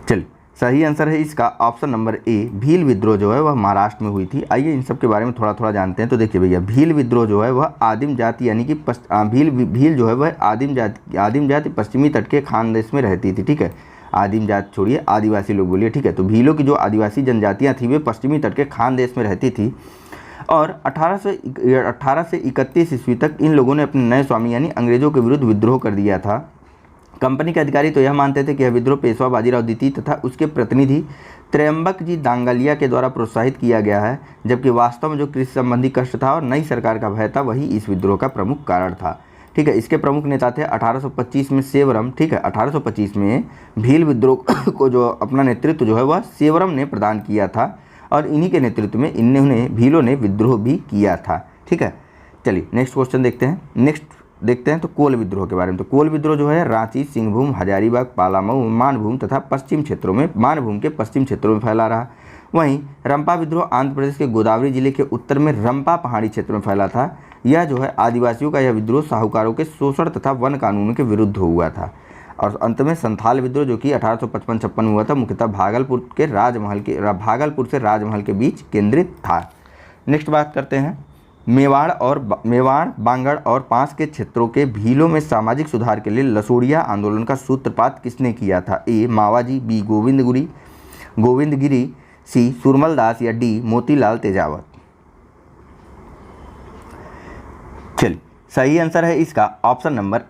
चलिए सही आंसर है इसका ऑप्शन नंबर A, भील विद्रोह जो है वह महाराष्ट्र में हुई थी। आइए इन सब के बारे में थोड़ा थोड़ा जानते हैं। तो देखिए भैया, भील विद्रोह जो है वह आदिम जाति यानी कि भील जो है वह आदिम जाति पश्चिमी तट के खानदेश में रहती थी। ठीक है, आदिम जाति छोड़िए, आदिवासी लोग बोलिए। ठीक है, तो भीलों की जो आदिवासी जनजातियाँ थी वे पश्चिमी तट के खानदेश में रहती थी और 1818 से 31 ईस्वी तक इन लोगों ने अपने नए स्वामी यानी अंग्रेजों के विरुद्ध विद्रोह कर दिया था। कंपनी के अधिकारी तो यह मानते थे कि यह विद्रोह पेशवा बाजीराव द्वितीय तथा उसके प्रतिनिधि त्रयंबक जी दांगलिया के द्वारा प्रोत्साहित किया गया है, जबकि वास्तव में जो कृषि संबंधी कष्ट था और नई सरकार का भय था वही इस विद्रोह का प्रमुख कारण था। ठीक है, इसके प्रमुख नेता थे 1825 में सेवरम। ठीक है, 1825 में भील विद्रोह को जो अपना नेतृत्व जो है वह सेवरम ने प्रदान किया था और इन्हीं के नेतृत्व में भीलों ने विद्रोह भी किया था। ठीक है, चलिए नेक्स्ट क्वेश्चन देखते हैं। तो कोल विद्रोह के बारे में। तो कोल विद्रोह जो है रांची, सिंहभूम, हजारीबाग, पालामऊ, मानभूम तथा मानभूम के पश्चिम क्षेत्रों में फैला रहा। वहीं रंपा विद्रोह आंध्र प्रदेश के गोदावरी जिले के उत्तर में रंपा पहाड़ी क्षेत्र में फैला था। यह जो है आदिवासियों का यह विद्रोह साहूकारों के शोषण तथा वन कानून के विरुद्ध हुआ था। और अंत में संथाल विद्रोह जो कि 1855-56 में हुआ था, मुख्यतः भागलपुर से राजमहल के बीच केंद्रित था। नेक्स्ट बात करते हैं, मेवाड़, बांगड़ और पास के क्षेत्रों के भीलों में सामाजिक सुधार के लिए लसोड़िया आंदोलन का सूत्रपात किसने किया था? A Mavaji, B Govindgiri, C सुरमल दास या D मोतीलाल तेजावत? चलिए सही आंसर है इसका option number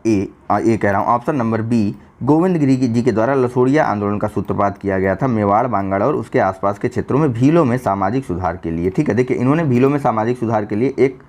option number B Govindgiri जी के द्वारा लसोड़िया आंदोलन का सूत्रपात किया गया था मेवाड़, बांगड़ और उसके आसपास के क्षेत्रों में भीलों में सामाजिक सुधार के लिए। ठीक है, देखिए इन्होंने भीलों में सामाजिक सुधार के लिए एक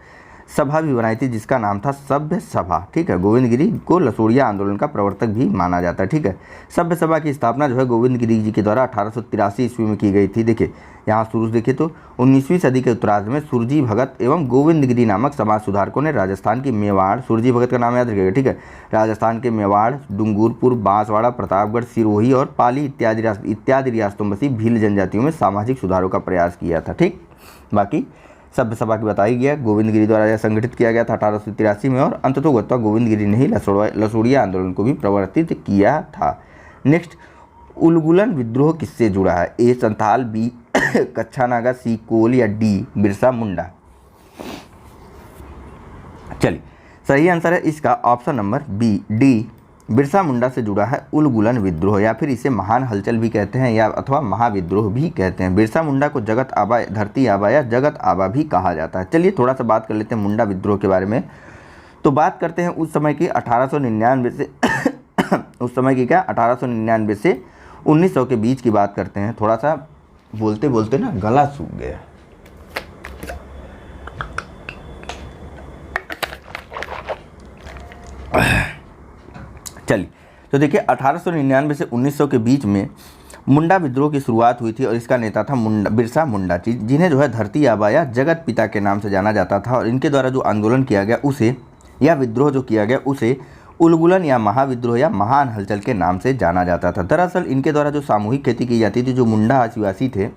सभा भी बनाई थी जिसका नाम था सभ्य सभा। ठीक है, गोविंदगिरी को लसोड़िया आंदोलन का प्रवर्तक भी माना जाता है। ठीक है, सभ्य सभा की स्थापना जो है गोविंदगिरी जी के द्वारा 1883 ईस्वी में की गई थी। देखिए यहाँ शुरू देखिए तो 19वीं सदी के उत्तरार्ध में सुरजी भगत एवं गोविंदगिरी नामक समाज सुधारकों ने राजस्थान की मेवाड़, सुरजी भगत का नाम याद रखिएगा। ठीक है, राजस्थान के मेवाड़, डूंगरपुर, बांसवाड़ा, प्रतापगढ़, सिरोही और पाली इत्यादि रियासतों में भील जनजातियों में सामाजिक सुधारों का प्रयास किया था। ठीक, बाकी सभ्य सभा की बताई गया, गोविंदगिरी द्वारा यह संगठित किया गया था 1883 में और अंततोगत्वा गोविंदगिरी ने ही लसोड़िया आंदोलन को भी प्रवर्तित किया था। नेक्स्ट, उलगुलन विद्रोह किससे जुड़ा है? A संथाल, B कच्छा नागा, C कोल या D बिरसा मुंडा? चलिए सही आंसर है इसका option number B D Birsa Munda से जुड़ा है उलगुलन विद्रोह, या फिर इसे महान हलचल भी कहते हैं या अथवा महाविद्रोह भी कहते हैं। बिरसा मुंडा को जगत आबा, धरती आबा या जगत आबा भी कहा जाता है। चलिए थोड़ा सा बात कर लेते हैं मुंडा विद्रोह के बारे में। तो बात करते हैं उस समय की 1899 से उस समय की क्या 1899 से 1900 के बीच की बात करते हैं। थोड़ा सा बोलते बोलते ना गला सूख गया। चलिए तो देखिए 1899 से 1900 के बीच में मुंडा विद्रोह की शुरुआत हुई थी और इसका नेता था बिरसा मुंडा, जिन्हें जो है धरती आबा या जगत पिता के नाम से जाना जाता था। और इनके द्वारा जो आंदोलन किया गया उसे, या विद्रोह जो किया गया उसे उलगुलन या महाविद्रोह या महान हलचल के नाम से जाना जाता था। दरअसल इनके द्वारा जो सामूहिक खेती की जाती थी, जो मुंडा आदिवासी थे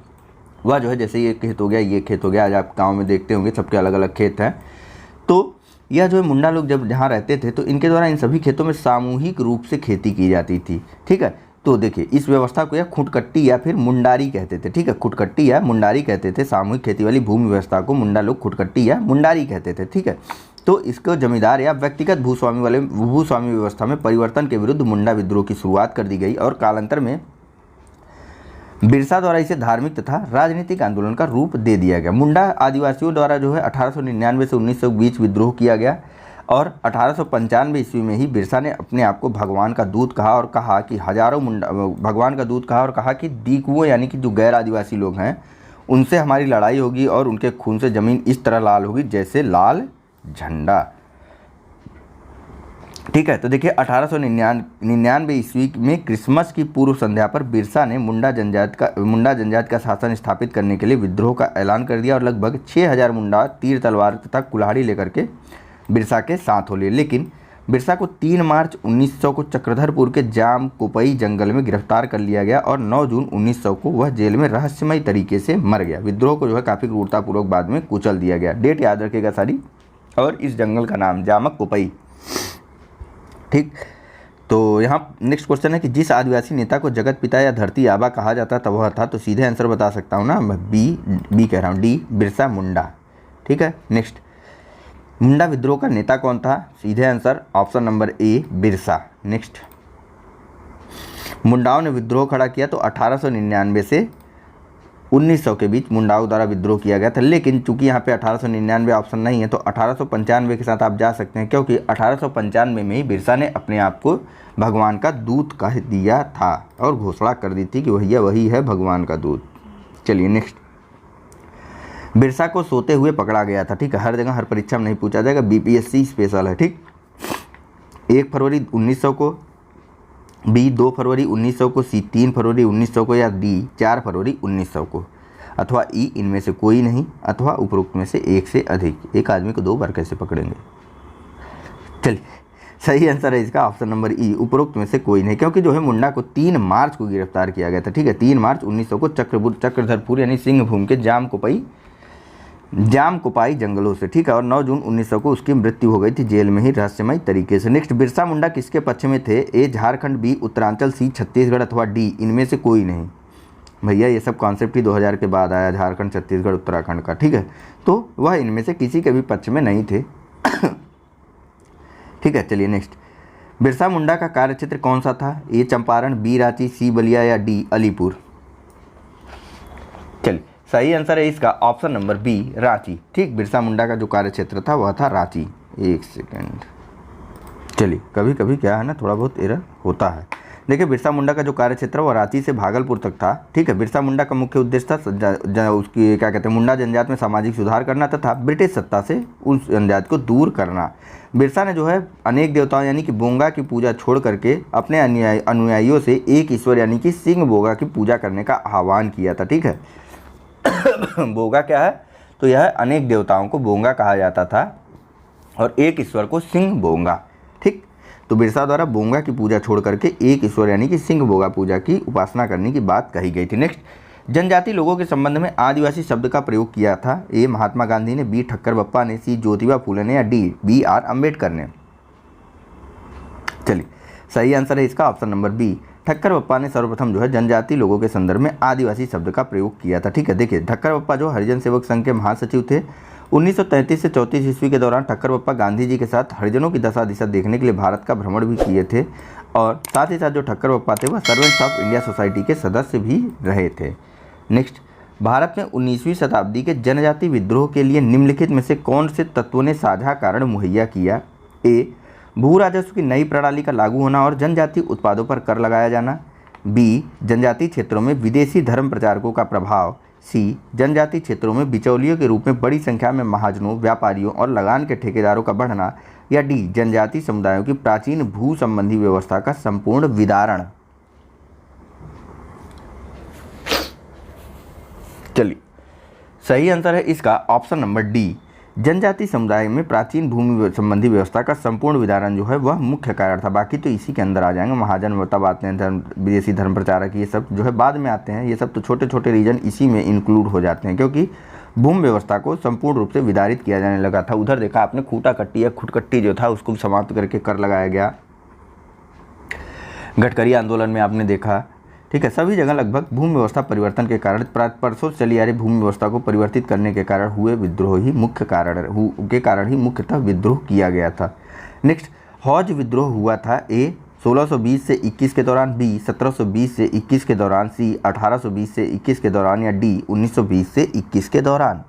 वह जो है, जैसे ये खेत हो गया, ये खेत हो गया, आज आप गाँव में देखते होंगे सबके अलग अलग खेत हैं, तो यह जो है मुंडा लोग जब जहाँ रहते थे तो इनके द्वारा इन सभी खेतों में सामूहिक रूप से खेती की जाती थी। ठीक है, तो देखिए इस व्यवस्था को या खुटकट्टी या फिर मुंडारी कहते थे। ठीक है, खुटकट्टी या मुंडारी कहते थे। सामूहिक खेती वाली भूमि व्यवस्था को मुंडा लोग खुटकट्टी या मुंडारी कहते थे। ठीक है, तो इसको जमींदार या व्यक्तिगत भूस्वामी व्यवस्था में परिवर्तन के विरुद्ध मुंडा विद्रोह की शुरुआत कर दी गई और कालांतर में बिरसा द्वारा इसे धार्मिक तथा राजनीतिक आंदोलन का रूप दे दिया गया। मुंडा आदिवासियों द्वारा जो है 1899 से 1900 के बीच विद्रोह किया गया और 1895 ईस्वी में ही बिरसा ने अपने आप को भगवान का दूत कहा और कहा कि भगवान का दूत कहा और कहा कि दीकुओं यानी कि जो गैर आदिवासी लोग हैं उनसे हमारी लड़ाई होगी और उनके खून से ज़मीन इस तरह लाल होगी जैसे लाल झंडा। ठीक है, तो देखिए 1899 ईस्वी में क्रिसमस की पूर्व संध्या पर बिरसा ने मुंडा जनजाति का शासन स्थापित करने के लिए विद्रोह का ऐलान कर दिया और लगभग 6000 मुंडा तीर तलवार तथा कुल्हाड़ी लेकर के बिरसा के साथ हो लिए। लेकिन बिरसा को 3 मार्च 1900 को चक्रधरपुर के जाम कोपई जंगल में गिरफ्तार कर लिया गया और 9 जून 1900 को वह जेल में रहस्यमय तरीके से मर गया। विद्रोह को जो है काफ़ी क्रूरतापूर्वक बाद में कुचल दिया गया। डेट याद रखेगा सारी, और इस जंगल का नाम जामक कोपई। ठीक, तो यहाँ नेक्स्ट क्वेश्चन है कि जिस आदिवासी नेता को जगत पिता या धरती आबा कहा जाता था वह था, तो सीधे आंसर बता सकता हूँ ना, मैं बी कह रहा हूँ, डी बिरसा मुंडा। ठीक है, नेक्स्ट मुंडा विद्रोह का नेता कौन था? सीधे answer option number A Birsa. Next, मुंडाओं ने विद्रोह खड़ा किया तो 1899 से 1900 के बीच मुंडाओं द्वारा विद्रोह किया गया था। लेकिन चूंकि यहाँ पे 1899 ऑप्शन नहीं है तो 1895 के साथ आप जा सकते हैं, क्योंकि 1895 में ही बिरसा ने अपने आप को भगवान का दूत कह दिया था और घोषणा कर दी थी कि वही है भगवान का दूत। चलिए नेक्स्ट, बिरसा को सोते हुए पकड़ा गया था। ठीक है, हर जगह हर परीक्षा में नहीं पूछा जाएगा, बीपीएससी स्पेशल है। ठीक, 1 फरवरी 1900 को, बी 2 फरवरी 1900 को, सी 3 फरवरी 1900 को, या डी 4 फरवरी 1900 को, अथवा ई इनमें से कोई नहीं, अथवा उपरोक्त में से एक से अधिक। एक आदमी को 2 बार कैसे पकड़ेंगे? चलिए सही आंसर है इसका ऑप्शन नंबर ई, उपरोक्त में से कोई नहीं, क्योंकि जो है मुंडा को 3 मार्च को गिरफ्तार किया गया था। ठीक है, 3 मार्च 1900 को चक्रधरपुर यानी सिंहभूम के जाम कोपाई जंगलों से। ठीक है, और 9 जून 1900 को उसकी मृत्यु हो गई थी जेल में ही रहस्यमय तरीके से। नेक्स्ट, बिरसा मुंडा किसके पक्ष में थे? ए झारखंड, बी उत्तरांचल, सी छत्तीसगढ़, अथवा डी इनमें से कोई नहीं। भैया ये सब कॉन्सेप्ट ही 2000 के बाद आया, झारखंड, छत्तीसगढ़, उत्तराखंड का। ठीक है, तो वह इनमें से किसी के भी पक्ष में नहीं थे। ठीक है, चलिए नेक्स्ट, बिरसा मुंडा का कार्यक्षेत्र कौन सा था? ए चंपारण, बी रांची, सी बलिया, या डी अलीपुर। चलिए सही आंसर है इसका ऑप्शन नंबर बी रांची। ठीक, बिरसा मुंडा का जो कार्यक्षेत्र था वह था रांची। एक सेकेंड, चलिए कभी कभी क्या है ना, थोड़ा बहुत एरर होता है। देखिए बिरसा मुंडा का जो कार्यक्षेत्र वह रांची से भागलपुर तक था। ठीक है, बिरसा मुंडा का मुख्य उद्देश्य था उसकी क्या कहते हैं, मुंडा जनजाति में सामाजिक सुधार करना तथा ब्रिटिश सत्ता से उस जनजाति को दूर करना। बिरसा ने जो है अनेक देवताओं यानी कि बोंगा की पूजा छोड़ करके अपने अनुयायियों से एक ईश्वर यानी कि सिंह बोगा की पूजा करने का आह्वान किया था। ठीक है, बोगा क्या है? तो यह अनेक देवताओं को बोंगा कहा जाता था और एक ईश्वर को सिंह बोंगा। ठीक, तो बिरसा द्वारा बोंगा की पूजा छोड़ करके एक ईश्वर यानी कि सिंह बोगा पूजा की उपासना करने की बात कही गई थी। नेक्स्ट, जनजाति लोगों के संबंध में आदिवासी शब्द का प्रयोग किया था। ए महात्मा गांधी ने, बी ठक्कर बप्पा ने, सी ज्योतिबा फूले ने, या डी बी.आर. अम्बेडकर ने। चलिए सही आंसर है इसका option number B, Thakkar Bappa ने सर्वप्रथम जो है जनजाति लोगों के संदर्भ में आदिवासी शब्द का प्रयोग किया था। ठीक है, देखिए ठक्कर बप्पा जो हरिजन सेवक संघ के महासचिव थे। 1933 से 34 ईस्वी के दौरान ठक्कर बप्पा गांधी जी के साथ हरिजनों की दशा दिशा देखने के लिए भारत का भ्रमण भी किए थे और साथ ही साथ जो ठक्कर बप्पा थे वह सर्वेंट्स ऑफ इंडिया सोसाइटी के सदस्य भी रहे थे। नेक्स्ट, भारत में 19वीं शताब्दी के जनजाति विद्रोह के लिए निम्नलिखित में से कौन से तत्वों ने साझा कारण मुहैया किया? ए भू राजस्व की नई प्रणाली का लागू होना और जनजाति उत्पादों पर कर लगाया जाना, बी जनजाति क्षेत्रों में विदेशी धर्म प्रचारकों का प्रभाव, सी जनजाति क्षेत्रों में बिचौलियों के रूप में बड़ी संख्या में महाजनों, व्यापारियों और लगान के ठेकेदारों का बढ़ना, या डी जनजाति समुदायों की प्राचीन भू संबंधी व्यवस्था का संपूर्ण विदारण। चलिए सही आंसर है इसका ऑप्शन नंबर डी जनजाति समुदाय में प्राचीन भूमि संबंधी व्यवस्था का संपूर्ण विदारण जो है वह मुख्य कारण था। बाकी तो इसी के अंदर आ जाएंगे, महाजन तब आते हैं, धर्म विदेशी धर्म प्रचारक, ये सब जो है बाद में आते हैं। ये सब तो छोटे छोटे रीजन इसी में इंक्लूड हो जाते हैं, क्योंकि भूमि व्यवस्था को संपूर्ण रूप से विदारित किया जाने लगा था। उधर देखा आपने खूटा कट्टी या खुटकट्टी जो था उसको समाप्त करके कर लगाया गया, गडकरी आंदोलन में आपने देखा, ठीक है। सभी जगह लगभग भूमि व्यवस्था परिवर्तन के कारण, परसों चली आ रही भूमि व्यवस्था को परिवर्तित करने के कारण हुए विद्रोह ही मुख्य कारण ही मुख्यतः विद्रोह किया गया था। नेक्स्ट, हौज विद्रोह हुआ था। ए 1620 से 21 के दौरान, बी 1720 से 21 के दौरान, सी 1820 से 21 के दौरान, या डी 1920 से 21 के दौरान।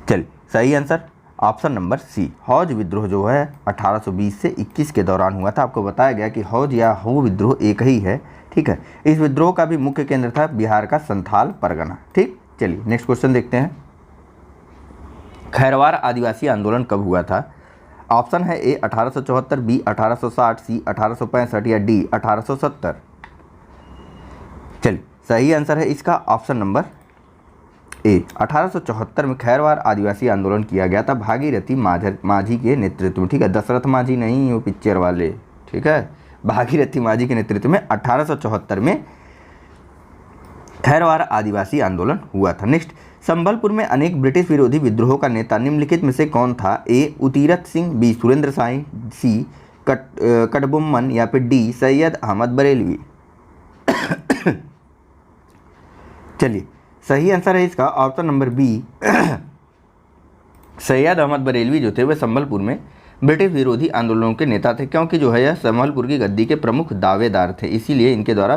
चलिए सही आंसर ऑप्शन नंबर सी, हौज विद्रोह जो है 1820 से 21 के दौरान हुआ था। आपको बताया गया कि हौज या हो विद्रोह एक ही है, ठीक है। इस विद्रोह का भी मुख्य केंद्र था बिहार का संथाल परगना, ठीक। चलिए नेक्स्ट क्वेश्चन देखते हैं। खैरवार आदिवासी आंदोलन कब हुआ था? ऑप्शन है ए 1874, बी 1860, सी 1865 या डी 1870। चलिए सही आंसर है इसका ऑप्शन नंबर ए, 1874 में खैरवार आदिवासी आंदोलन किया गया था भागीरथी माझी के नेतृत्व में, ठीक है। दशरथ माझी नहीं, वो पिक्चर वाले, ठीक है। भागीरथी माझी के नेतृत्व में 1874 में खैरवार आदिवासी आंदोलन हुआ था। नेक्स्ट, संबलपुर में अनेक ब्रिटिश विरोधी विद्रोहों का नेता निम्नलिखित में से कौन था? ए उतीरथ सिंह, बी सुरेंद्र साई, सी कटबोम्मन, या फिर डी सैयद अहमद बरेलवी। चलिए सही आंसर है इसका option number B, Syed Ahmad Barelvi जो थे वह संबलपुर में ब्रिटिश विरोधी आंदोलनों के नेता थे, क्योंकि जो है यह संबलपुर की गद्दी के प्रमुख दावेदार थे, इसीलिए इनके द्वारा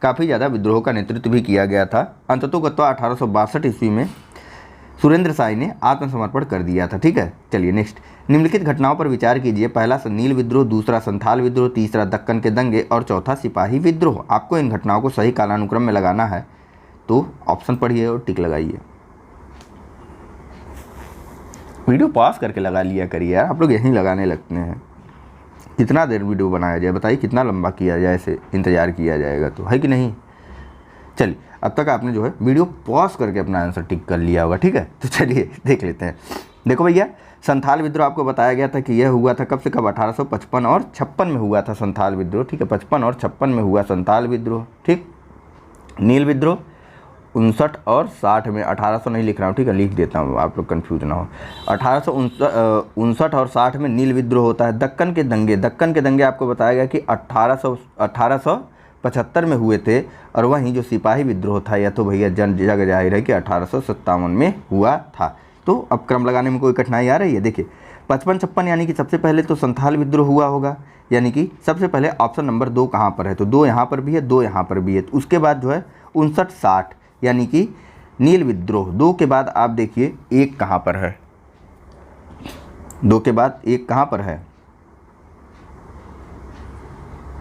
काफ़ी ज़्यादा विद्रोह का नेतृत्व भी किया गया था। अंततोगत्वा 1862 ईस्वी में सुरेंद्र साई ने आत्मसमर्पण कर दिया था, ठीक है। चलिए नेक्स्ट, निम्नलिखित घटनाओं पर विचार कीजिए। पहला नील विद्रोह, दूसरा संथाल विद्रोह, तीसरा दक्कन के दंगे और चौथा सिपाही विद्रोह। आपको इन घटनाओं को सही कालानुक्रम में लगाना है, तो ऑप्शन पढ़िए और टिक लगाइए। वीडियो पॉज करके लगा लिया करिए यार, आप लोग यहीं लगाने लगते हैं। कितना देर वीडियो बनाया जाए बताइए, कितना लंबा किया जाए, ऐसे इंतज़ार किया जाएगा तो, है कि नहीं। चलिए अब तक आपने जो है वीडियो पॉज करके अपना आंसर टिक कर लिया होगा, ठीक है। तो चलिए देख लेते हैं। देखो भैया, संथाल विद्रोह आपको बताया गया था कि यह हुआ था कब से कब, 1855 और 56 में हुआ था संथाल विद्रोह, ठीक है। 55 और 56 में हुआ संथाल विद्रोह, ठीक। नील विद्रोह 59 और 60 में, 1800 नहीं लिख रहा हूँ, ठीक है, लिख देता हूँ, आप लोग कंफ्यूज ना हो। 1859 और 60 में नील विद्रोह होता है। दक्कन के दंगे आपको बताया गया कि 1875 में हुए थे, और वहीं जो सिपाही विद्रोह था यह तो भैया जग जाहिर है कि 1857 में हुआ था। तो अब क्रम लगाने में कोई कठिनाई आ रही है? देखिए 55-56 यानी कि सबसे पहले तो संथाल विद्रोह हुआ होगा, यानी कि सबसे पहले ऑप्शन नंबर 2 कहाँ पर है, तो 2 यहाँ पर भी है, 2 यहाँ पर भी है। तो उसके बाद जो है 59-60 यानी कि नील विद्रोह। 2 के बाद आप देखिए 1 कहाँ पर है, 2 के बाद 1 कहाँ पर है,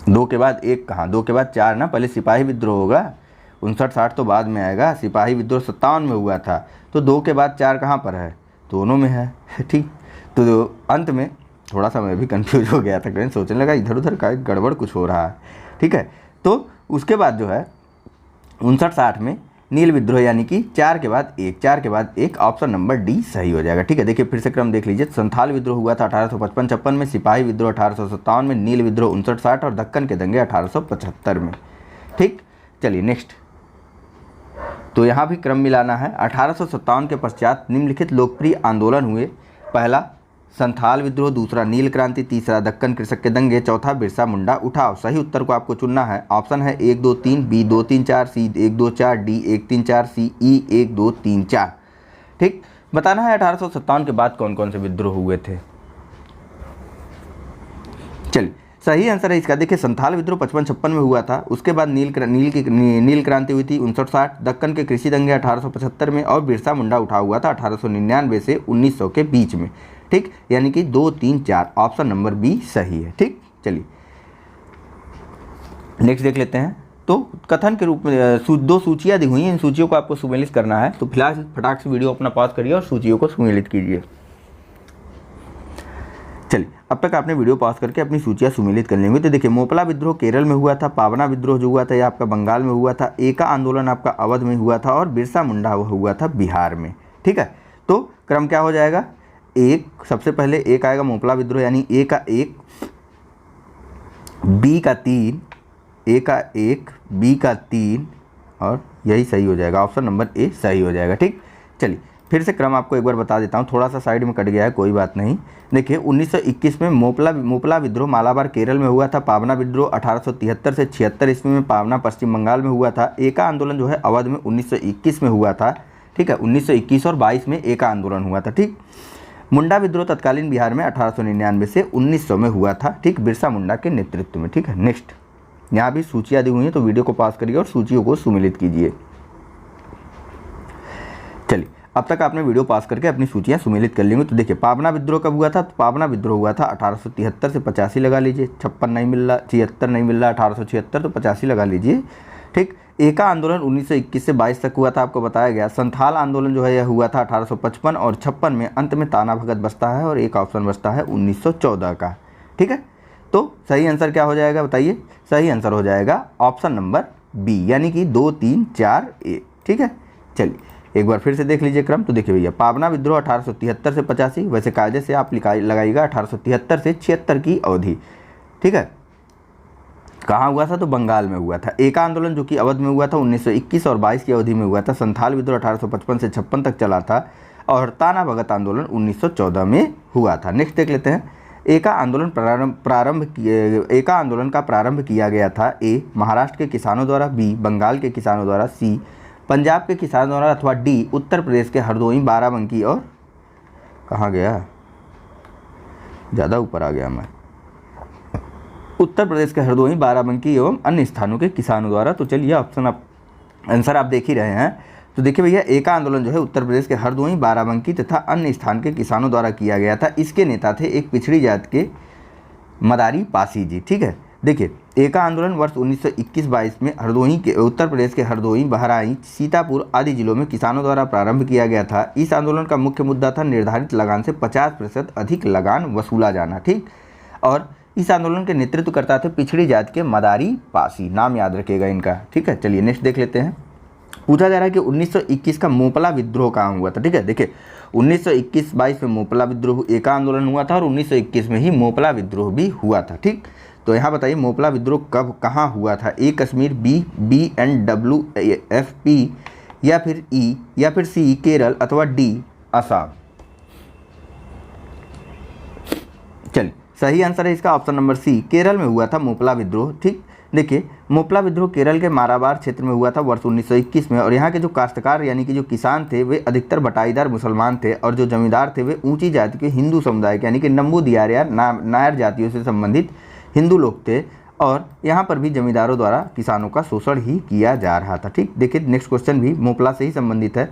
2 के बाद 1 कहाँ, 2 के बाद 4 ना, पहले सिपाही विद्रोह होगा, 59-60 तो बाद में आएगा। सिपाही विद्रोह 57 में हुआ था, तो 2 के बाद 4 कहाँ पर है, दोनों में है, ठीक। तो अंत में थोड़ा सा मैं भी कंफ्यूज हो गया था, कहीं सोचने लगा इधर उधर का गड़बड़ कुछ हो रहा है, ठीक है। तो उसके बाद जो है 59-60 में नील विद्रोह यानी कि 4 के बाद 1, ऑप्शन नंबर डी सही हो जाएगा, ठीक है। देखिए फिर से क्रम देख लीजिए। संथाल विद्रोह हुआ था 1855-56 में, सिपाही विद्रोह 1857 में, नील विद्रोह 59-60 और दक्कन के दंगे 1875 में, ठीक। चलिए नेक्स्ट, तो यहाँ भी क्रम मिलाना है। 1857 के पश्चात निम्नलिखित लोकप्रिय आंदोलन हुए। पहला संथाल विद्रोह, दूसरा नील क्रांति, तीसरा दक्कन कृषक के दंगे, चौथा बिरसा मुंडा उठाव। सही उत्तर को आपको चुनना है। ऑप्शन है 1 2 3, बी 2 3 4, सी 1 2 4, डी 1 3 4, सी ई 1 2 3 4, ठीक। बताना है 1857 के बाद कौन कौन से विद्रोह हुए थे। चलिए सही आंसर है इसका, देखिए संथाल विद्रोह 55-56 में हुआ था, उसके बाद नील क्रांति हुई थी 59-60, दक्कन के कृषि दंगे 1875 में, और बिरसा मुंडा उठाव हुआ था 1899 से 1900 के बीच में, ठीक। यानी कि 2 3 4, ऑप्शन नंबर बी सही है, ठीक। चलिए नेक्स्ट देख लेते हैं। तो कथन के रूप में 2 सूचियाँ दी हुई हैं, इन सूचियों को आपको सुमेलित करना है। तो फिलहाल फटाक से वीडियो अपना पॉज करिए और सूचियों को सुमेलित कीजिए। चलिए अब तक आपने वीडियो पॉज करके अपनी सूचियाँ सुमेलित कर लेंगे। तो देखिए मोपला विद्रोह केरल में हुआ था, पावना विद्रोह जो हुआ था यह आपका बंगाल में हुआ था, एका आंदोलन आपका अवध में हुआ था, और बिरसा मुंडा हुआ था बिहार में, ठीक है। तो क्रम क्या हो जाएगा, एक, सबसे पहले एक आएगा मोपला विद्रोह, यानी ए का 1, बी का 3, ए का 1, बी का 3, और यही सही हो जाएगा, ऑप्शन नंबर ए सही हो जाएगा। ठीक, चलिए फिर से क्रम आपको एक बार बता देता हूँ, थोड़ा सा साइड में कट गया है, कोई बात नहीं। देखिए 1921 में मोपला विद्रोह मालाबार केरल में हुआ था। पावना विद्रोह 1873 से 76 ईस्वी में पावना पश्चिम बंगाल में हुआ था। एका आंदोलन जो है अवध में 1921 में हुआ था। ठीक है, 1921 और 22 में एका आंदोलन हुआ था। ठीक, मुंडा विद्रोह तत्कालीन बिहार में 1899 से 1900 में हुआ था। ठीक, बिरसा मुंडा के नेतृत्व में। ठीक है, नेक्स्ट, यहाँ भी सूचियाँ दी हुई हैं, तो वीडियो को पॉज करिए और सूचियों को सुमिलित कीजिए। चलिए, अब तक आपने वीडियो पास करके अपनी सूचियाँ सुमिलित कर लेंगे। तो देखिए पावना विद्रोह कब हुआ था, तो पावना विद्रोह हुआ था 1873 से 85 लगा लीजिए, 56 नहीं मिल रहा, 76 नहीं मिल रहा, 1876 तो 85 लगा लीजिए। ठीक, एका आंदोलन 1921 से 22 तक हुआ था, आपको बताया गया। संथाल आंदोलन जो है यह हुआ था 1855 और 56 में। अंत में ताना भगत बचता है और एक ऑप्शन बचता है 1914 का। ठीक है, तो सही आंसर क्या हो जाएगा बताइए, सही आंसर हो जाएगा ऑप्शन नंबर बी, यानी कि 2, 3, 4, 1। ठीक है, चलिए एक बार फिर से देख लीजिए क्रम। तो देखिए भैया, पावना विद्रोह 1873 से 85, वैसे कायदे से आप लगाइएगा 1873 से 76 की अवधि। ठीक है, कहाँ हुआ था, तो बंगाल में हुआ था। एका आंदोलन जो कि अवध में हुआ था 1921 और 22 की अवधि में हुआ था। संथाल विद्रोह 1855 से 56 तक चला था और ताना भगत आंदोलन 1914 में हुआ था। नेक्स्ट देख लेते हैं, एका आंदोलन एका आंदोलन का प्रारंभ किया गया था। ए, महाराष्ट्र के किसानों द्वारा, बी, बंगाल के किसानों द्वारा, सी, पंजाब के किसानों द्वारा, अथवा डी, उत्तर प्रदेश के हरदोई, बाराबंकी और कहाँ गया, ज़्यादा ऊपर आ गया मैं, उत्तर प्रदेश के हरदोई, बाराबंकी एवं अन्य स्थानों के किसानों द्वारा। तो चलिए ऑप्शन आंसर आप देख ही रहे हैं। तो देखिए भैया, एका आंदोलन जो है उत्तर प्रदेश के हरदोई, बाराबंकी तथा अन्य स्थान के किसानों द्वारा किया गया था। इसके नेता थे एक पिछड़ी जात के मदारी पासी जी। ठीक है, देखिए एका आंदोलन वर्ष 1921-22 में हरदोई के उत्तर प्रदेश के हरदोई, बहराइच, सीतापुर आदि जिलों में किसानों द्वारा प्रारंभ किया गया था। इस आंदोलन का मुख्य मुद्दा था निर्धारित लगान से 50% अधिक लगान वसूला जाना। ठीक, और इस आंदोलन के नेतृत्व करता थे पिछड़ी जात के मदारी पासी, नाम याद रखिएगा इनका। ठीक है, चलिए नेक्स्ट देख लेते हैं। पूछा जा रहा है कि 1921 का मोपला विद्रोह कहाँ हुआ था। ठीक है, देखिए 1921-22 में मोपला विद्रोह एका आंदोलन हुआ था और 1921 में ही मोपला विद्रोह भी हुआ था। ठीक, तो यहाँ बताइए मोपला विद्रोह कब कहाँ हुआ था। ए, कश्मीर, बी, BNWFP, या फिर ई, या फिर सी, केरल, अथवा डी, असम। चलिए सही आंसर है इसका ऑप्शन नंबर सी, केरल में हुआ था मोपला विद्रोह। ठीक, देखिए मोपला विद्रोह केरल के मालाबार क्षेत्र में हुआ था वर्ष 1921 में। और यहाँ के जो काश्तकार यानी कि जो किसान थे वे अधिकतर बटाईदार मुसलमान थे और जो जमींदार थे वे ऊंची जाति के हिंदू समुदाय के यानी कि नंबूदियार नायर जातियों से संबंधित हिंदू लोग थे। और यहाँ पर भी जमींदारों द्वारा किसानों का शोषण ही किया जा रहा था। ठीक, देखिए नेक्स्ट क्वेश्चन भी मोपला से ही संबंधित है।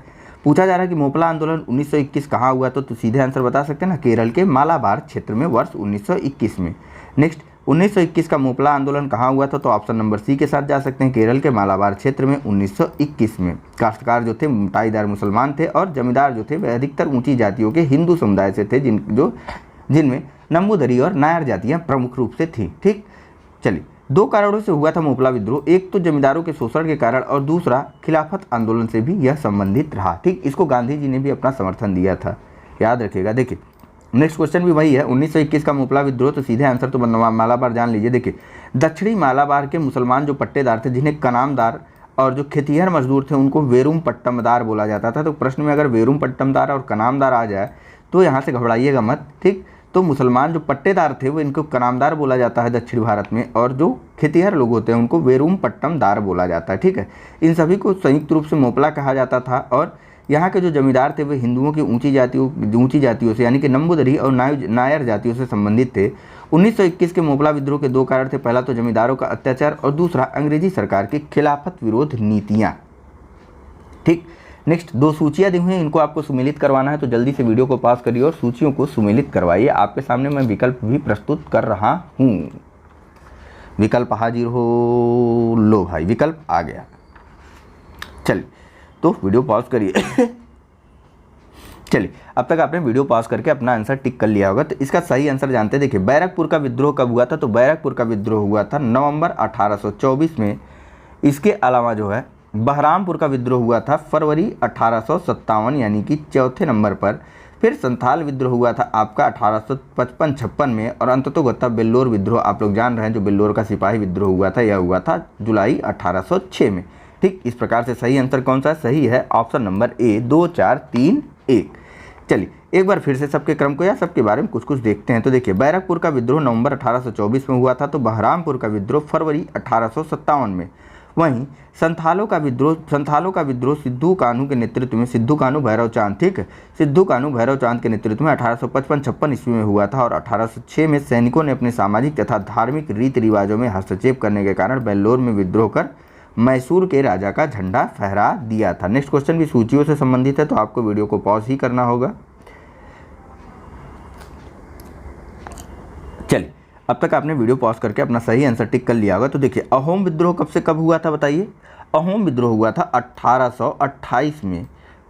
पूछा जा रहा है कि मोपला आंदोलन 1921 कहाँ हुआ, तो सीधे आंसर बता सकते हैं ना, केरल के मालाबार क्षेत्र में वर्ष 1921 में। नेक्स्ट, 1921 का मोपला आंदोलन कहाँ हुआ था, तो ऑप्शन नंबर सी के साथ जा सकते हैं, केरल के मालाबार क्षेत्र में 1921 में। काश्तकार जो थे बटाईदार मुसलमान थे और जमींदार जो थे वे अधिकतर ऊंची जातियों के हिंदू समुदाय से थे, जिनमें नंबूदरी और नायर जातियाँ प्रमुख रूप से थी। ठीक, चलिए 2 कारणों से हुआ था मोपला विद्रोह, एक तो जमींदारों के शोषण के कारण और दूसरा खिलाफत आंदोलन से भी यह संबंधित रहा। ठीक, इसको गांधी जी ने भी अपना समर्थन दिया था, याद रखिएगा। देखिए नेक्स्ट क्वेश्चन भी वही है, 1921 का मोपला विद्रोह, तो सीधे आंसर तो मालाबार जान लीजिए। देखिए दक्षिणी मालाबार के मुसलमान जो पट्टेदार थे, जिन्हें कनामदार और जो खेतिहर मजदूर थे उनको वेरुम पट्टमदार बोला जाता था। तो प्रश्न में अगर वेरुम पट्टमदार और कनामदार आ जाए तो यहाँ से घबराइएगा मत। ठीक, तो मुसलमान जो पट्टेदार थे वो इनको कनामदार बोला जाता है दक्षिण भारत में, और जो खेतिहर लोग होते हैं उनको वेरुम पट्टमदार बोला जाता है। ठीक है, इन सभी को संयुक्त रूप से मोपला कहा जाता था। और यहाँ के जो जमींदार थे वे हिंदुओं की ऊंची जातियों से यानी कि नंबूदरी और नायर जातियों से संबंधित थे। 1921 के मोपला विद्रोह के 2 कारण थे, पहला तो जमींदारों का अत्याचार और दूसरा अंग्रेजी सरकार की खिलाफत विरोध नीतियाँ। ठीक, नेक्स्ट 2 सूचियाँ दी हुई हैं, इनको आपको सुमेलित करवाना है, तो जल्दी से वीडियो को पास करिए और सूचियों को सुमेलित करवाइए। आपके सामने मैं विकल्प भी प्रस्तुत कर रहा हूँ। विकल्प हाजिर हो, लो भाई विकल्प आ गया। चलिए तो वीडियो पॉज करिए। चलिए अब तक आपने वीडियो पॉज करके अपना आंसर टिक कर लिया होगा, तो इसका सही आंसर जानते हैं। देखिए बैरकपुर का विद्रोह कब हुआ था, तो बैरकपुर का विद्रोह हुआ था नवंबर 1824 में। इसके अलावा जो है बहरामपुर का विद्रोह हुआ था फरवरी 1857 यानी कि चौथे नंबर पर। फिर संथाल विद्रोह हुआ था आपका 1855-56 में। और अंततोगत्ता बेल्लोर विद्रोह आप लोग जान रहे हैं, जो बेल्लोर का सिपाही विद्रोह हुआ था, यह हुआ था जुलाई 1806 में। ठीक, इस प्रकार से सही आंसर कौन सा है? सही है ऑप्शन नंबर ए, 2 4 3 1। चलिए एक बार फिर से सबके क्रम को या सबके बारे में कुछ कुछ देखते हैं। तो देखिए, बैरकपुर का विद्रोह नवंबर 1824 में हुआ था, तो बहरामपुर का विद्रोह फरवरी 1857 में। वहीं संथालों का विद्रोह सिद्धू कान्हू के नेतृत्व में, सिद्धू कान्हू भैरव चांद, ठीक है, सिद्धू कान्हू भैरव चांद के नेतृत्व में 1855-56 ईस्वी में हुआ था। और 1806 में सैनिकों ने अपने सामाजिक तथा धार्मिक रीति रिवाजों में हस्तक्षेप करने के कारण बेल्लोर में विद्रोह कर मैसूर के राजा का झंडा फहरा दिया था। नेक्स्ट क्वेश्चन भी सूचियों से संबंधित है, तो आपको वीडियो को पॉज ही करना होगा। चलिए, अब तक आपने वीडियो पॉज करके अपना सही आंसर टिक कर लिया होगा। तो देखिए, अहोम विद्रोह कब से कब हुआ था बताइए? अहोम विद्रोह हुआ था 1828 में।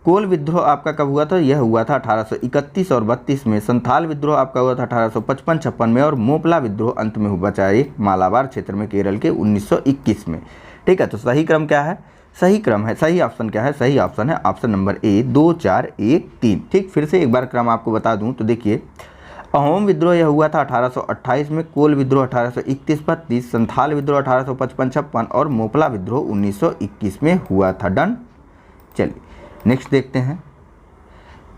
कोल विद्रोह आपका कब हुआ था? यह हुआ था 1831 और 32 में। संथाल विद्रोह आपका हुआ था 1855-56 में। और मोपला विद्रोह अंत में हुआ चाहे मालाबार क्षेत्र में केरल के 1921 में। ठीक है, तो सही क्रम क्या है? सही क्रम है, सही ऑप्शन क्या है? सही ऑप्शन है ऑप्शन नंबर ए, 2 4 1 3। ठीक, फिर से एक बार क्रम आपको बता दूं तो देखिए, अहोम विद्रोह यह हुआ था 1828 में, कोल विद्रोह 1831-32, संथाल विद्रोह 1855-56 और मोपला विद्रोह 1921 में हुआ था। डन। चलिए नेक्स्ट देखते हैं।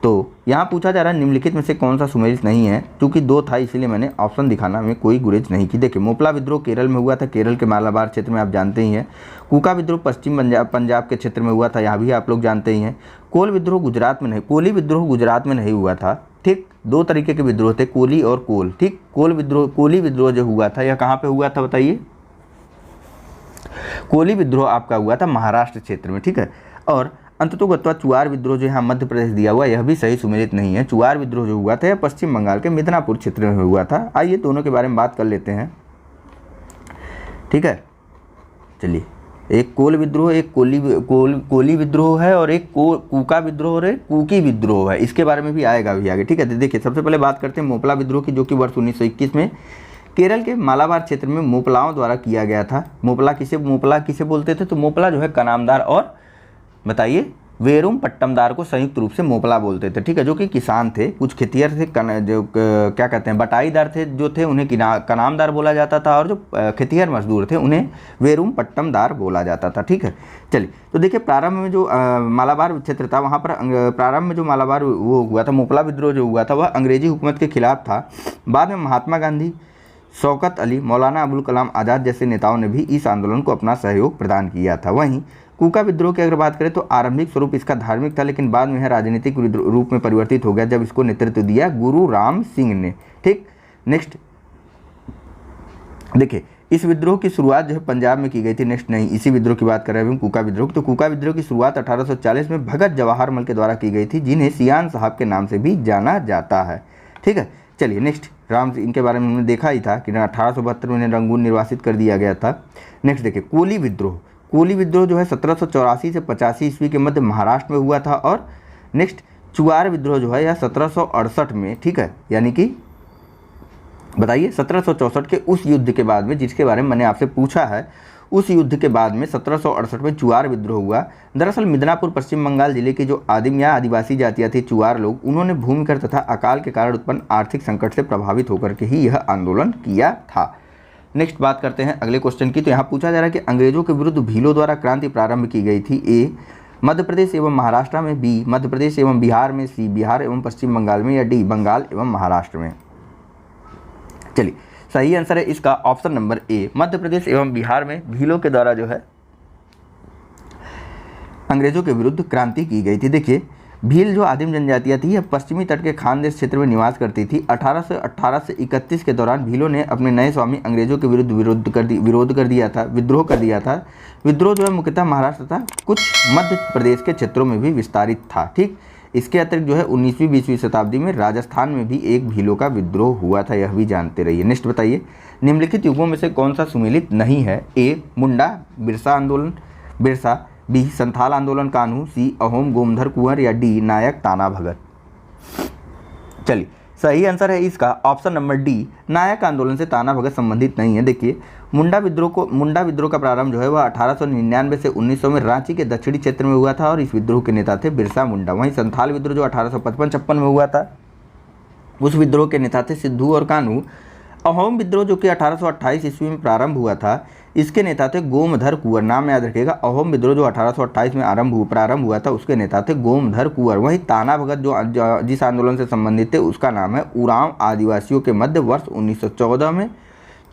तो यहाँ पूछा जा रहा है निम्नलिखित में से कौन सा सुमेलित नहीं है। चूंकि 2 था इसलिए मैंने ऑप्शन दिखाना में कोई गुरेज नहीं की। देखिए, मोपला विद्रोह केरल में हुआ था, केरल के मालाबार क्षेत्र में, आप जानते ही हैं। कूका विद्रोह पश्चिम पंजाब के क्षेत्र में हुआ था, यहाँ भी आप लोग जानते ही हैं। कोली विद्रोह गुजरात में नहीं हुआ था। ठीक, 2 तरीके के विद्रोह थे, कोली और कोल। ठीक, कोली विद्रोह जो हुआ था यह कहाँ पे हुआ था बताइए? कोली विद्रोह आपका हुआ था महाराष्ट्र क्षेत्र में। ठीक है, और अंततोगत्वा चुआर विद्रोह जो यहाँ मध्य प्रदेश दिया हुआ, यह भी सही सुमेलित नहीं है। चुआर विद्रोह जो हुआ था यह पश्चिम बंगाल के मिदनापुर क्षेत्र में हुआ था। आइए दोनों के बारे में बात कर लेते हैं। ठीक है, चलिए, एक कोल विद्रोह, एक कोली विद्रोह है, और एक कूका विद्रोह और एक कूकी विद्रोह है। इसके बारे में भी आएगा अभी आगे। ठीक है, तो देखिए सबसे पहले बात करते हैं मोपला विद्रोह की, जो कि वर्ष 1921 में केरल के मालाबार क्षेत्र में मोपलाओं द्वारा किया गया था। मोपला किसे बोलते थे? तो मोपला जो है कनामदार और बताइए वेरुम पट्टमदार को संयुक्त रूप से मोपला बोलते थे। ठीक है, जो कि किसान थे, कुछ खेतिहर थे, जो क्या कहते हैं बटाईदार थे जो थे, उन्हें कनामदार बोला जाता था, और जो खेतिहर मजदूर थे उन्हें वेरुम पट्टमदार बोला जाता था। ठीक है, चलिए, तो देखिए प्रारंभ में जो मालाबार क्षेत्र था, वहाँ पर प्रारंभ में जो मालाबार वो हुआ था, मोपला विद्रोह जो हुआ था, वह अंग्रेजी हुकूमत के खिलाफ था। बाद में महात्मा गांधी, शौकत अली, मौलाना अबुल कलाम आज़ाद जैसे नेताओं ने भी इस आंदोलन को अपना सहयोग प्रदान किया था। वहीं कूका विद्रोह की अगर बात करें तो आरंभिक स्वरूप इसका धार्मिक था, लेकिन बाद में यह राजनीतिक रूप में परिवर्तित हो गया जब इसको नेतृत्व दिया गुरु राम सिंह ने। ठीक, नेक्स्ट देखिए, इस विद्रोह की शुरुआत जो है पंजाब में की गई थी। नेक्स्ट नहीं, इसी विद्रोह की बात कर रहे हैं हम, कूका विद्रोह। तो कूका विद्रोह की शुरुआत 1840 में भगत जवाहर मल के द्वारा की गई थी, जिन्हें सियान साहब के नाम से भी जाना जाता है। ठीक है, चलिए नेक्स्ट, इनके बारे में हमने देखा ही था कि 1872 में इन्हें रंगून निर्वासित कर दिया गया था। नेक्स्ट देखिए, कोली विद्रोह जो है 1784 से 85 ईस्वी के मध्य महाराष्ट्र में हुआ था। और नेक्स्ट चुआर विद्रोह जो है यह 1768 में, ठीक है, यानी कि बताइए 1764 के उस युद्ध के बाद में, जिसके बारे में मैंने आपसे पूछा है, उस युद्ध के बाद में 1768 में चुआर विद्रोह हुआ। दरअसल मिदनापुर पश्चिम बंगाल जिले की जो आदिम या आदिवासी जातियाँ थी चुआर लोग, उन्होंने भूमिकर तथा अकाल के कारण उत्पन्न आर्थिक संकट से प्रभावित होकर के ही यह आंदोलन किया था। नेक्स्ट बात करते हैं अगले क्वेश्चन की। तो यहाँ पूछा जा रहा है कि अंग्रेजों के विरुद्ध भीलों द्वारा क्रांति प्रारंभ की गई थी। ए, मध्य प्रदेश एवं महाराष्ट्र में। बी, मध्य प्रदेश एवं बिहार में। सी, बिहार एवं पश्चिम बंगाल में। या डी, बंगाल एवं महाराष्ट्र में। चलिए, सही आंसर है इसका ऑप्शन नंबर ए, मध्य प्रदेश एवं बिहार में भीलों के द्वारा जो है अंग्रेजों के विरुद्ध क्रांति की गई थी। देखिए, भील जो आदिम जनजातियाँ थी, यह पश्चिमी तट के खानदेश क्षेत्र में निवास करती थी। 1818 से 31 के दौरान भीलों ने अपने नए स्वामी अंग्रेजों के विरुद्ध विद्रोह कर दिया था। विद्रोह जो है मुख्यतः महाराष्ट्र तथा कुछ मध्य प्रदेश के क्षेत्रों में भी विस्तारित था। ठीक, इसके अतिरिक्त जो है 19वीं-20वीं शताब्दी में राजस्थान में भी एक भीलों का विद्रोह हुआ था, यह भी जानते रहिए। नेक्स्ट बताइए, निम्नलिखित युगों में से कौन सा सुमेलित नहीं है? ए, मुंडा बिरसा आंदोलन बिरसा। बी, संथाल आंदोलन कान्हू। सी, अहोम गोमधर कुंवर। या डी, नायक ताना भगत। चलिए, सही आंसर है इसका ऑप्शन नंबर डी, नायक आंदोलन से ताना भगत संबंधित नहीं है। देखिए मुंडा विद्रोह का प्रारंभ जो है वह 1899 से 1900 में रांची के दक्षिणी क्षेत्र में हुआ था और इस विद्रोह के नेता थे बिरसा मुंडा। वहीं संथाल विद्रोह जो 1855-56 में हुआ था, उस विद्रोह के नेता थे सिद्धू और कानू। अहोम विद्रोह जो कि 1828 ईस्वी में प्रारंभ हुआ था, इसके नेता थे गोमधर कुंवर। नाम याद रखिएगा, अहोम विद्रोह जो 1828 में प्रारंभ हुआ था, उसके नेता थे गोमधर कुंवर। वहीं ताना भगत जो जिस आंदोलन से संबंधित थे उसका नाम है उरांव आदिवासियों के मध्य वर्ष 1914 में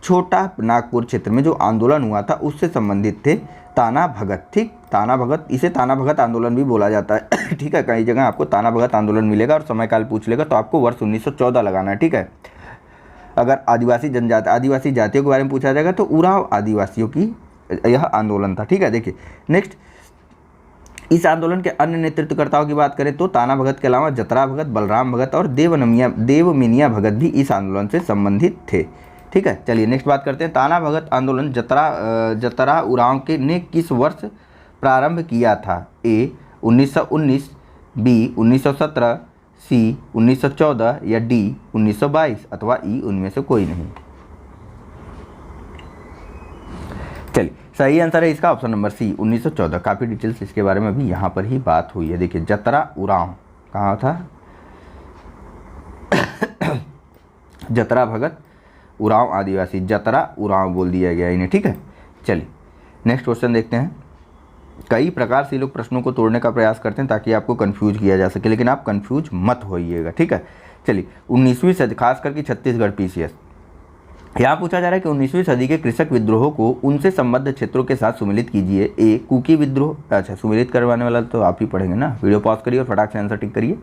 छोटा नागपुर क्षेत्र में जो आंदोलन हुआ था उससे संबंधित थे ताना भगत। ठीक, ताना भगत, इसे ताना भगत आंदोलन भी बोला जाता है। ठीक है, कई जगह आपको ताना भगत आंदोलन मिलेगा और समय काल पूछ लेगा तो आपको वर्ष 1914 लगाना है। ठीक है, अगर आदिवासी जातियों के बारे में पूछा जाएगा तो उरांव आदिवासियों की यह आंदोलन था। ठीक है, देखिए नेक्स्ट, इस आंदोलन के अन्य नेतृत्वकर्ताओं की बात करें तो ताना भगत के अलावा जतरा भगत, बलराम भगत और देवमिनिया भगत भी इस आंदोलन से संबंधित थे। ठीक है, चलिए नेक्स्ट बात करते हैं। ताना भगत आंदोलन जतरा उरांव ने किस वर्ष प्रारंभ किया था? ए 1919, बी 1917, सी 1914 या डी 1922 अथवा ई उनमें से कोई नहीं। चलिए सही आंसर है इसका ऑप्शन नंबर सी 1914। काफ़ी डिटेल्स इसके बारे में भी यहाँ पर ही बात हुई है। देखिए जतरा उरांव कहाँ था? जतरा भगत, उरांव आदिवासी, जतरा उरांव बोल दिया गया इन्हें। ठीक है, चलिए नेक्स्ट क्वेश्चन देखते हैं। कई प्रकार से लोग प्रश्नों को तोड़ने का प्रयास करते हैं ताकि आपको कंफ्यूज किया जा सके, लेकिन आप कंफ्यूज मत होइएगा। ठीक है, चलिए 19वीं सदी, खास करके छत्तीसगढ़ पीसीएस, यहाँ पूछा जा रहा है कि 19वीं सदी के कृषक विद्रोह को उनसे संबद्ध क्षेत्रों के साथ सुमिलित कीजिए। ए कुकी विद्रोह, अच्छा सुमिलित करवाने वाला तो आप ही पढ़ेंगे ना, वीडियो पॉज करिए और फटाक से आंसर टिक करिए।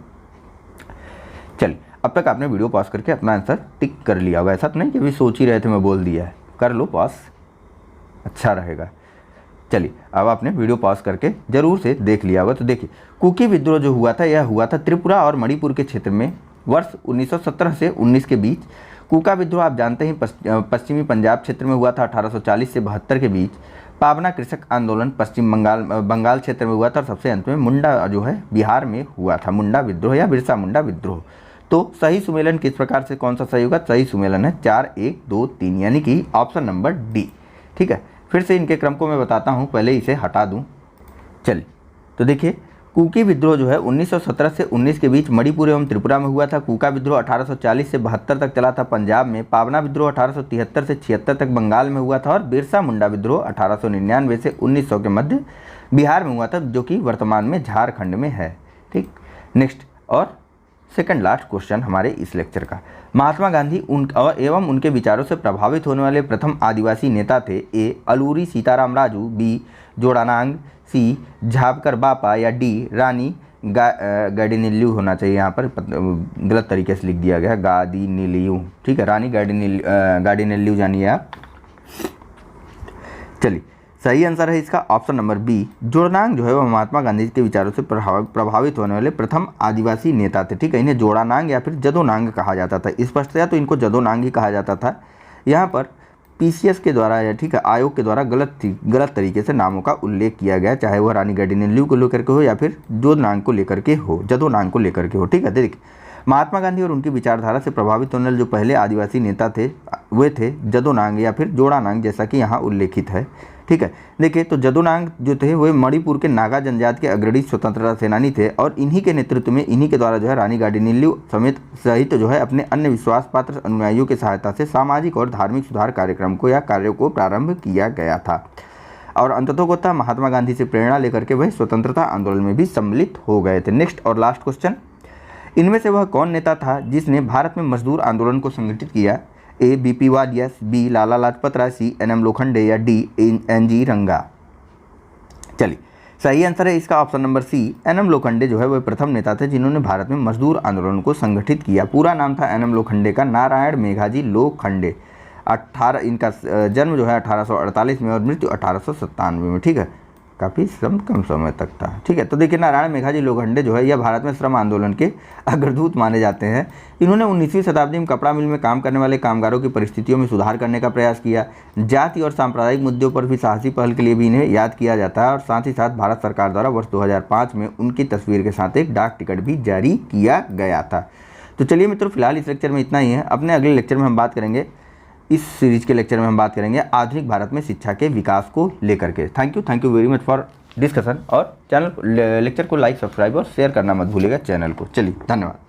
चलिए अब तक आपने वीडियो पॉज करके अपना आंसर टिक कर लिया होगा, ऐसा तो नहीं कि अभी सोच ही रहे थे मैं बोल दिया है, कर लो पॉज, अच्छा रहेगा। चलिए अब आपने वीडियो पॉज करके जरूर से देख लिया होगा। तो देखिए कुकी विद्रोह जो हुआ था यह हुआ था त्रिपुरा और मणिपुर के क्षेत्र में वर्ष 1917 से 19 के बीच। कुका विद्रोह आप जानते हैं पश्चिमी पंजाब क्षेत्र में हुआ था 1840 से 72 के बीच। पावना कृषक आंदोलन पश्चिम बंगाल क्षेत्र में हुआ था और सबसे अंत में मुंडा जो है बिहार में हुआ था, मुंडा विद्रोह या बिरसा मुंडा विद्रोह। तो सही सुमेलन किस प्रकार से, कौन सा सही होगा? सही सुमेलन है 4 1 2 3 यानी कि ऑप्शन नंबर डी। ठीक है, फिर से इनके क्रम को मैं बताता हूँ, पहले इसे हटा दूँ। चलिए तो देखिए कुकी विद्रोह जो है 1917 से 19 के बीच मणिपुर एवं त्रिपुरा में हुआ था। कुका विद्रोह 1840 से 72 तक चला था पंजाब में। पावना विद्रोह 1873 से 76 तक बंगाल में हुआ था और बिरसा मुंडा विद्रोह 1899 से 1900 के मध्य बिहार में हुआ था, जो कि वर्तमान में झारखंड में है। ठीक, नेक्स्ट और सेकंड लास्ट क्वेश्चन हमारे इस लेक्चर का। महात्मा गांधी एवं उनके विचारों से प्रभावित होने वाले प्रथम आदिवासी नेता थे। ए अलूरी सीताराम राजू, बी जोड़ानांग, सी झाबकर बापा या डी रानी गाडिनेल्यू होना चाहिए, यहाँ पर गलत तरीके से लिख दिया गया है गादिनेल्यू। ठीक है, रानी गाडिनेल्यू जानिए आप। चलिए सही आंसर है इसका ऑप्शन नंबर बी, जोड़ानांग जो है वह महात्मा गांधी के विचारों से प्रभावित होने वाले प्रथम आदिवासी नेता थे। ठीक है, इन्हें जोड़ानांग या फिर जदोनांग कहा जाता था। स्पष्टतया तो इनको जदोनांग ही कहा जाता था। यहाँ पर पीसीएस के द्वारा या ठीक है आयोग के द्वारा गलत तरीके से नामों का उल्लेख किया गया, चाहे वह रानी गाडिनेल्यू को लेकर के हो या फिर जदोनांग को लेकर के हो। ठीक है, देखिए महात्मा गांधी और उनकी विचारधारा से प्रभावित होने वाले जो पहले आदिवासी नेता थे वे थे जदोनांग या फिर जोड़ानांग, जैसा कि यहाँ उल्लेखित है। ठीक है, देखिए तो जदोनांग जो थे वे मणिपुर के नागा जनजाति के अग्रणी स्वतंत्रता सेनानी थे और इन्हीं के नेतृत्व में इन्हीं के द्वारा जो है रानी गाडिनेल्यू सहित जो है अपने अन्य विश्वास पात्र अनुयायियों की सहायता से सामाजिक और धार्मिक सुधार कार्यक्रम को या कार्यों को प्रारंभ किया गया था और अंततोगत्वा महात्मा गांधी से प्रेरणा लेकर के वह स्वतंत्रता आंदोलन में भी सम्मिलित हो गए थे। नेक्स्ट और लास्ट क्वेश्चन, इनमें से वह कौन नेता था जिसने भारत में मजदूर आंदोलन को संगठित किया? A BP Wadia, B Lala Lajpat Rai, C NM Lokhande या डी एनजी रंगा। चलिए सही आंसर है इसका option number C, NM Lokhande जो है वह प्रथम नेता थे जिन्होंने भारत में मजदूर आंदोलन को संगठित किया। पूरा नाम था एनएम लोखंडे का नारायण मेघाजी लोखंडे। इनका जन्म जो है 1848 में और मृत्यु 1897 में। ठीक है, काफ़ी कम समय तक था। ठीक है, तो देखिए नारायण मेघाजी लोखंडे जो है यह भारत में श्रम आंदोलन के अग्रदूत माने जाते हैं। इन्होंने 19वीं शताब्दी में कपड़ा मिल में काम करने वाले कामगारों की परिस्थितियों में सुधार करने का प्रयास किया। जाति और सांप्रदायिक मुद्दों पर भी साहसी पहल के लिए भी इन्हें याद किया जाता है और साथ ही साथ भारत सरकार द्वारा वर्ष 2005 में उनकी तस्वीर के साथ एक डाक टिकट भी जारी किया गया था। तो चलिए मित्रों, फिलहाल इस लेक्चर में इतना ही है। अपने अगले लेक्चर में हम बात करेंगे, इस सीरीज के लेक्चर में हम बात करेंगे आधुनिक भारत में शिक्षा के विकास को लेकर के। Thank you very much for discussion. और चैनल लेक्चर को लाइक, सब्सक्राइब और शेयर करना मत भूलिएगा चैनल को। चलिए, धन्यवाद।